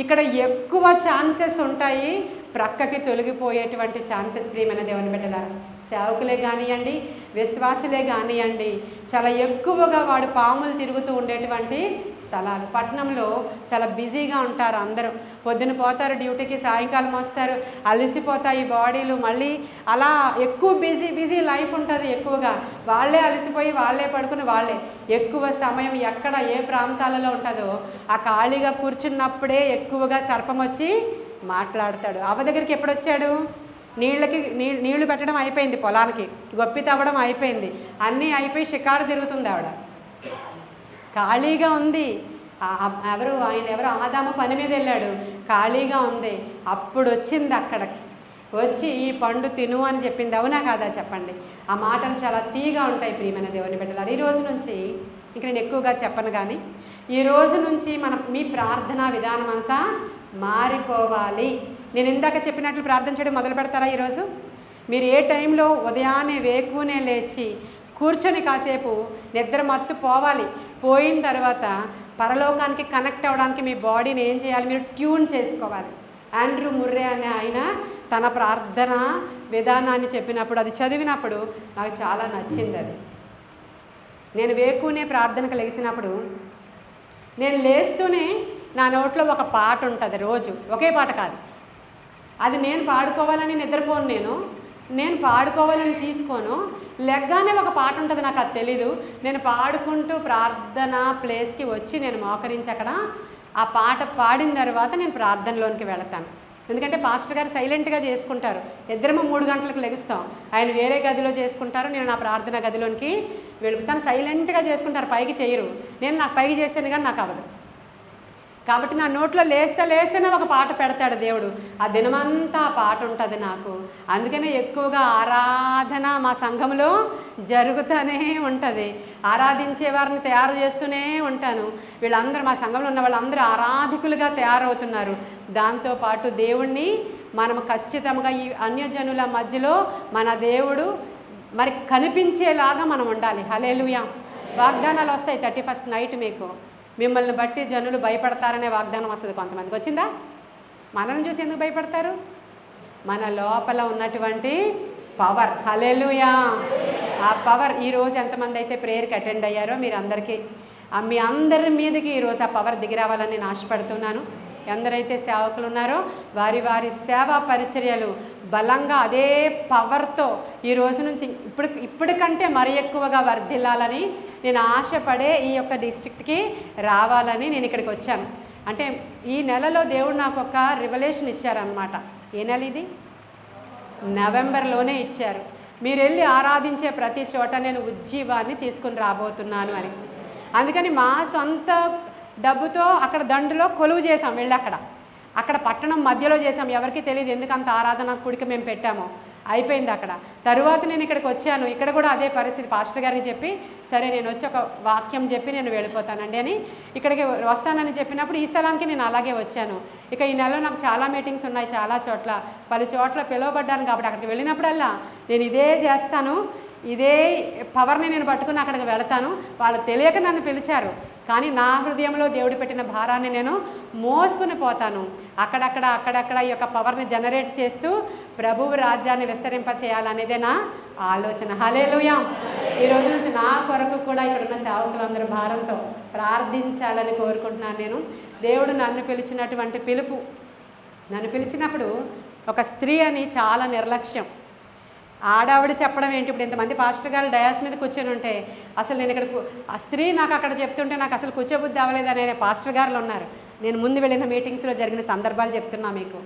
ఇక్కడ ఎక్కువ ఛాన్సెస్ ఉంటాయి ప్రక్కకి తొలగిపోయేటువంటి ఛాన్సెస్. ప్రియమైన దేవుని బిడ్డలారా, సేవకులే కానివ్వండి, విశ్వాసులే కానివ్వండి, చాలా ఎక్కువగా వాడు పాములు తిరుగుతూ ఉండేటువంటి స్థలాలు. పట్టణంలో చాలా బిజీగా ఉంటారు అందరూ. పొద్దున పోతారు డ్యూటీకి, సాయంకాలం వస్తారు, అలసిపోతాయి బాడీలు. మళ్ళీ అలా ఎక్కువ బిజీ లైఫ్ ఉంటుంది. ఎక్కువగా వాళ్ళే అలసిపోయి వాళ్ళే పడుకుని వాళ్ళే ఎక్కువ సమయం ఎక్కడ ఏ ప్రాంతాలలో ఉంటుందో ఆ ఖాళీగా కూర్చున్నప్పుడే ఎక్కువగా సర్పం వచ్చి మాట్లాడతాడు. అవ్వ దగ్గరికి ఎప్పుడు వచ్చాడు? నీళ్లు పెట్టడం అయిపోయింది, పొలానికి గొప్పి తవ్వడం అయిపోయింది, అన్నీ అయిపోయి షికారు తిరుగుతుంది. ఆవిడ ఖాళీగా ఉంది. ఎవరు ఆదాము పని మీద వెళ్ళాడు, ఖాళీగా ఉంది. అప్పుడు వచ్చింది అక్కడికి, వచ్చి ఈ పండు తిను అని చెప్పింది. అవునా కాదా చెప్పండి? ఆ మాటలు చాలా తీగా ఉంటాయి. ప్రియమైన దేవుని బిడ్డలారా, ఈ రోజు నుంచి ఇంక నేను ఎక్కువగా చెప్పను, కానీ ఈ రోజు నుంచి మీ ప్రార్థనా విధానం అంతా మారిపోవాలి. నేను ఇందాక చెప్పినట్లు ప్రార్థన చేయడం మొదలు పెడతారా? ఈరోజు మీరు ఏ టైంలో ఉదయాన్నే వేకునే లేచి కూర్చొని కాసేపు నిద్ర మత్తు పోవాలి. పోయిన తర్వాత పరలోకానికి కనెక్ట్ అవ్వడానికి మీ బాడీని ఏం చేయాలి? మీరు ట్యూన్ చేసుకోవాలి. ఆండ్రూ ముర్రే అనే ఆయన తన ప్రార్థన విధానాన్ని చెప్పినప్పుడు, అది చదివినప్పుడు నాకు చాలా నచ్చింది. అది నేను వేకునే ప్రార్థనకు లేచినప్పుడు, నేను లేస్తూనే నా నోట్లో ఒక పాట ఉంటుంది. రోజు ఒకే పాట కాదు, అది నేను పాడుకోవాలని నిద్రపోను, నేను పాడుకోవాలని తీసుకోను. లెగ్గానే ఒక పాట ఉంటుంది, నాకు అది తెలీదు. నేను పాడుకుంటూ ప్రార్థన ప్లేస్కి వచ్చి నేను మోకరించి అక్కడ ఆ పాట పాడిన తర్వాత నేను ప్రార్థనలోనికి వెళతాను. ఎందుకంటే పాస్టర్ గారు సైలెంట్గా చేసుకుంటారు. ఇద్దరము 3 గంటలకు లెగుస్తాం. ఆయన వేరే గదిలో చేసుకుంటారు, నేను నా ప్రార్థన గదిలోనికి వెళుతాను. సైలెంట్గా చేసుకుంటారు, పైకి చేయరు. నాకు పైకి చేస్తేనే కానీ నాకు అవ్వదు. కాబట్టి నా నోట్లో లేస్తేనే ఒక పాట పెడతాడు దేవుడు. ఆ దినమంతా ఆ పాట ఉంటుంది నాకు. అందుకనే ఎక్కువగా ఆరాధన మా సంఘంలో జరుగుతూనే ఉంటుంది. ఆరాధించే వారిని తయారు చేస్తూనే ఉంటాను. వీళ్ళందరూ మా సంఘంలో ఉన్న వాళ్ళందరూ ఆరాధికులుగా తయారవుతున్నారు. దాంతోపాటు దేవుణ్ణి మనం ఖచ్చితంగా ఈ అన్యజనుల మధ్యలో మన దేవుడు మరి కనిపించేలాగా మనం ఉండాలి. హల్లెలూయా. వాగ్దానాలు వస్తాయి 31st నైట్. మీకు మిమ్మల్ని బట్టి జనులు భయపడతారనే వాగ్దానం వస్తుంది. కొంతమందికి వచ్చిందా? మనల్ని చూసి ఎందుకు భయపడతారు? మన లోపల ఉన్నటువంటి పవర్. హల్లెలూయా. ఆ పవర్ ఈరోజు ఎంతమంది అయితే ప్రేయర్కి అటెండ్ అయ్యారో మీ అందరి మీదకి ఈరోజు ఆ పవర్ దిగి రావాలని నేను ఆశపడుతున్నాను. ఎందరైతే సేవకులు ఉన్నారో వారి సేవా పరిచర్యలు బలంగా అదే పవర్తో ఈ రోజు నుంచి ఇప్పటికంటే మరి ఎక్కువగా వర్ధిల్లాలని నేను ఆశపడే ఈ యొక్క డిస్ట్రిక్ట్కి రావాలని నేను ఇక్కడికి వచ్చాను. అంటే ఈ నెలలో దేవుడు నాకు ఒక రివల్యూషన్ ఇచ్చారనమాట. ఏ నెల ఇది? నవంబర్లోనే ఇచ్చారు. మీరు వెళ్ళి ఆరాధించే ప్రతి చోట నేను ఉజ్జీవాన్ని తీసుకుని రాబోతున్నాను అని. అందుకని మా సొంత డబ్బుతో అక్కడ దండులో కొలువు చేసాం. వెళ్ళి అక్కడ పట్టణం మధ్యలో చేసాం. ఎవరికి తెలియదు ఎందుకు అంత ఆరాధన కూడిక మేము పెట్టామో. అయిపోయింది అక్కడ. తరువాత నేను ఇక్కడికి వచ్చాను. ఇక్కడ కూడా అదే పరిస్థితి. పాస్టర్ గారికి చెప్పి సరే నేను వచ్చి ఒక వాక్యం చెప్పి నేను వెళ్ళిపోతానండి అని ఇక్కడికి వస్తానని చెప్పినప్పుడు ఈ స్థలానికి నేను అలాగే వచ్చాను. ఇక ఈ నెలలో నాకు చాలా మీటింగ్స్ ఉన్నాయి, చాలా చోట్ల పలు చోట్ల పిలువబడ్డాను. కాబట్టి అక్కడికి వెళ్ళినప్పుడల్లా నేను ఇదే చేస్తాను, ఇదే పవర్ని నేను పట్టుకుని అక్కడికి వెళతాను. వాళ్ళు తెలియక నన్ను పిలిచారు, కానీ నా హృదయంలో దేవుడు పెట్టిన భారాన్ని నేను మోసుకుని పోతాను. అక్కడక్కడ ఈ యొక్క పవర్ని జనరేట్ చేస్తూ ప్రభువు రాజ్యాన్ని విస్తరింప చేయాలనేదే నా ఆలోచన. హల్లెలూయా. ఈ రోజు నుంచి నా కొరకు కూడా ఇక్కడ ఉన్న సేవకులందరూ భారంతో ప్రార్థించాలని కోరుకుంటున్నాను. నేను దేవుడు నన్ను పిలిచినటువంటి పిలుపు, నన్ను పిలిచినప్పుడు ఒక స్త్రీ అని చాలా నిర్లక్ష్యం. ఆడావిడ చెప్పడం ఏంటి? ఇప్పుడు ఇంతమంది పాస్టర్ గారు డయాస్ మీద కూర్చొని ఉంటే అసలు నేను ఇక్కడ ఆ స్త్రీ నాకు అక్కడ చెప్తుంటే నాకు అసలు కూర్చోబుద్ధి అవ్వలేదు అనే పాస్టర్ గారులు ఉన్నారు. నేను ముందు వెళ్ళిన మీటింగ్స్లో జరిగిన సందర్భాలు చెప్తున్నా మీకు.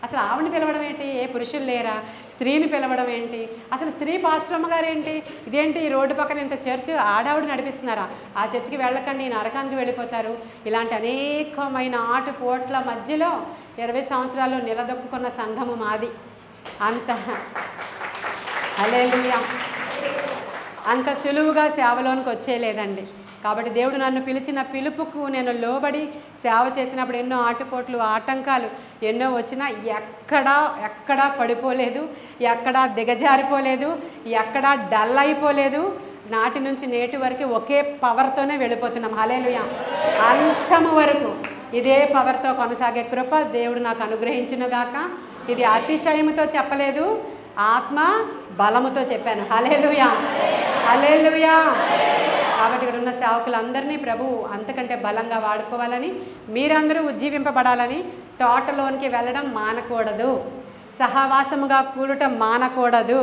అసలు ఆవిడని పిలవడం ఏంటి? ఏ పురుషులు లేరా? స్త్రీని పిలవడం ఏంటి? అసలు స్త్రీ పాస్టర్ అమ్మగారు ఏంటి? ఇదేంటి ఈ రోడ్డు పక్కన ఇంత చర్చ్ ఆడావిడ నడిపిస్తున్నారా? ఆ చర్చికి వెళ్ళకండి, నరకానికి వెళ్ళిపోతారు. ఇలాంటి అనేకమైన ఆటుపోట్ల మధ్యలో 20 సంవత్సరాలు నిలదొక్కున్న సంఘము మాది. హల్లెలూయా. అంత సులువుగా సేవలోనికి వచ్చేయలేదండి. కాబట్టి దేవుడు నన్ను పిలిచిన పిలుపుకు నేను లోబడి సేవ చేసినప్పుడు ఎన్నో ఆటుపోట్లు, ఆటంకాలు ఎన్నో వచ్చినా ఎక్కడా పడిపోలేదు, ఎక్కడా దిగజారిపోలేదు, ఎక్కడా డల్ అయిపోలేదు. నాటి నుంచి నేటి వరకు ఒకే పవర్తోనే వెళ్ళిపోతున్నాం. హల్లెలూయా. అంతము వరకు ఇదే పవర్తో కొనసాగే కృప దేవుడు నాకు అనుగ్రహించునుగాక. ఇది అతిశయముతో చెప్పలేదు, ఆత్మ బలముతో చెప్పాను. హల్లెలూయా, హల్లెలూయా. కాబట్టి ఇక్కడ ఉన్న సేవకులందరినీ ప్రభువు అంతకంటే బలంగా వాడుకోవాలని, మీరందరూ ఉజ్జీవింపబడాలని, తోటలోనికి వెళ్ళడం మానకూడదు, సహవాసముగా కూడటం మానకూడదు,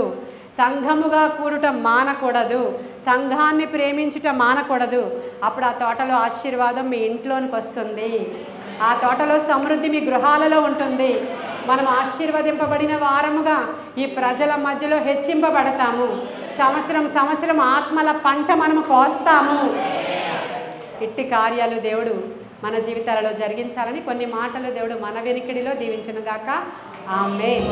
సంఘముగా కూడటం మానకూడదు, సంఘాన్ని ప్రేమించటం మానకూడదు. అప్పుడు ఆ తోటలో ఆశీర్వాదం మీ ఇంట్లోనికి వస్తుంది, ఆ తోటలో సమృద్ధి మీ గృహాలలో ఉంటుంది. మనం ఆశీర్వదింపబడిన వారముగా ఈ ప్రజల మధ్యలో హెచ్చింపబడతాము. సంవత్సరం ఆత్మల పంట మనము కోస్తాము. ఇట్టి కార్యాలు దేవుడు మన జీవితాలలో జరిగించాలని కొన్ని మాటలు దేవుడు మన వెనుకడిలో దీవించునుగాక. ఆమేన్.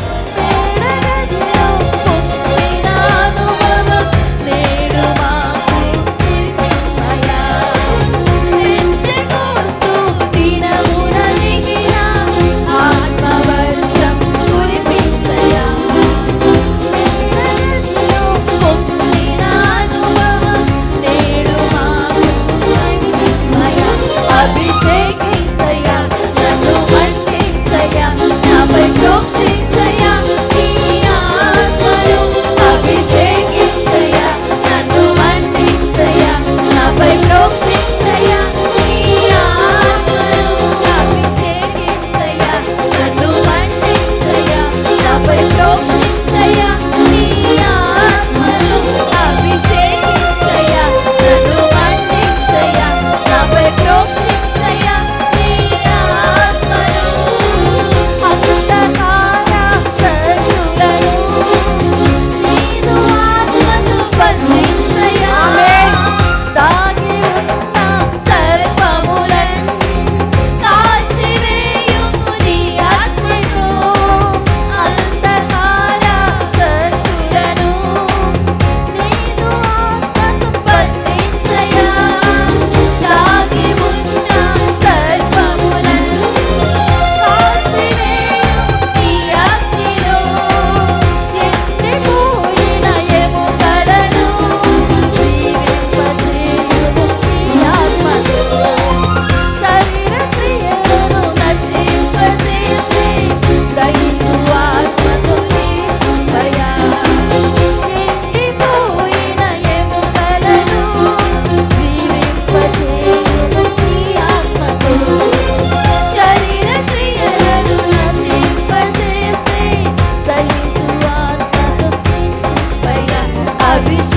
Abhishek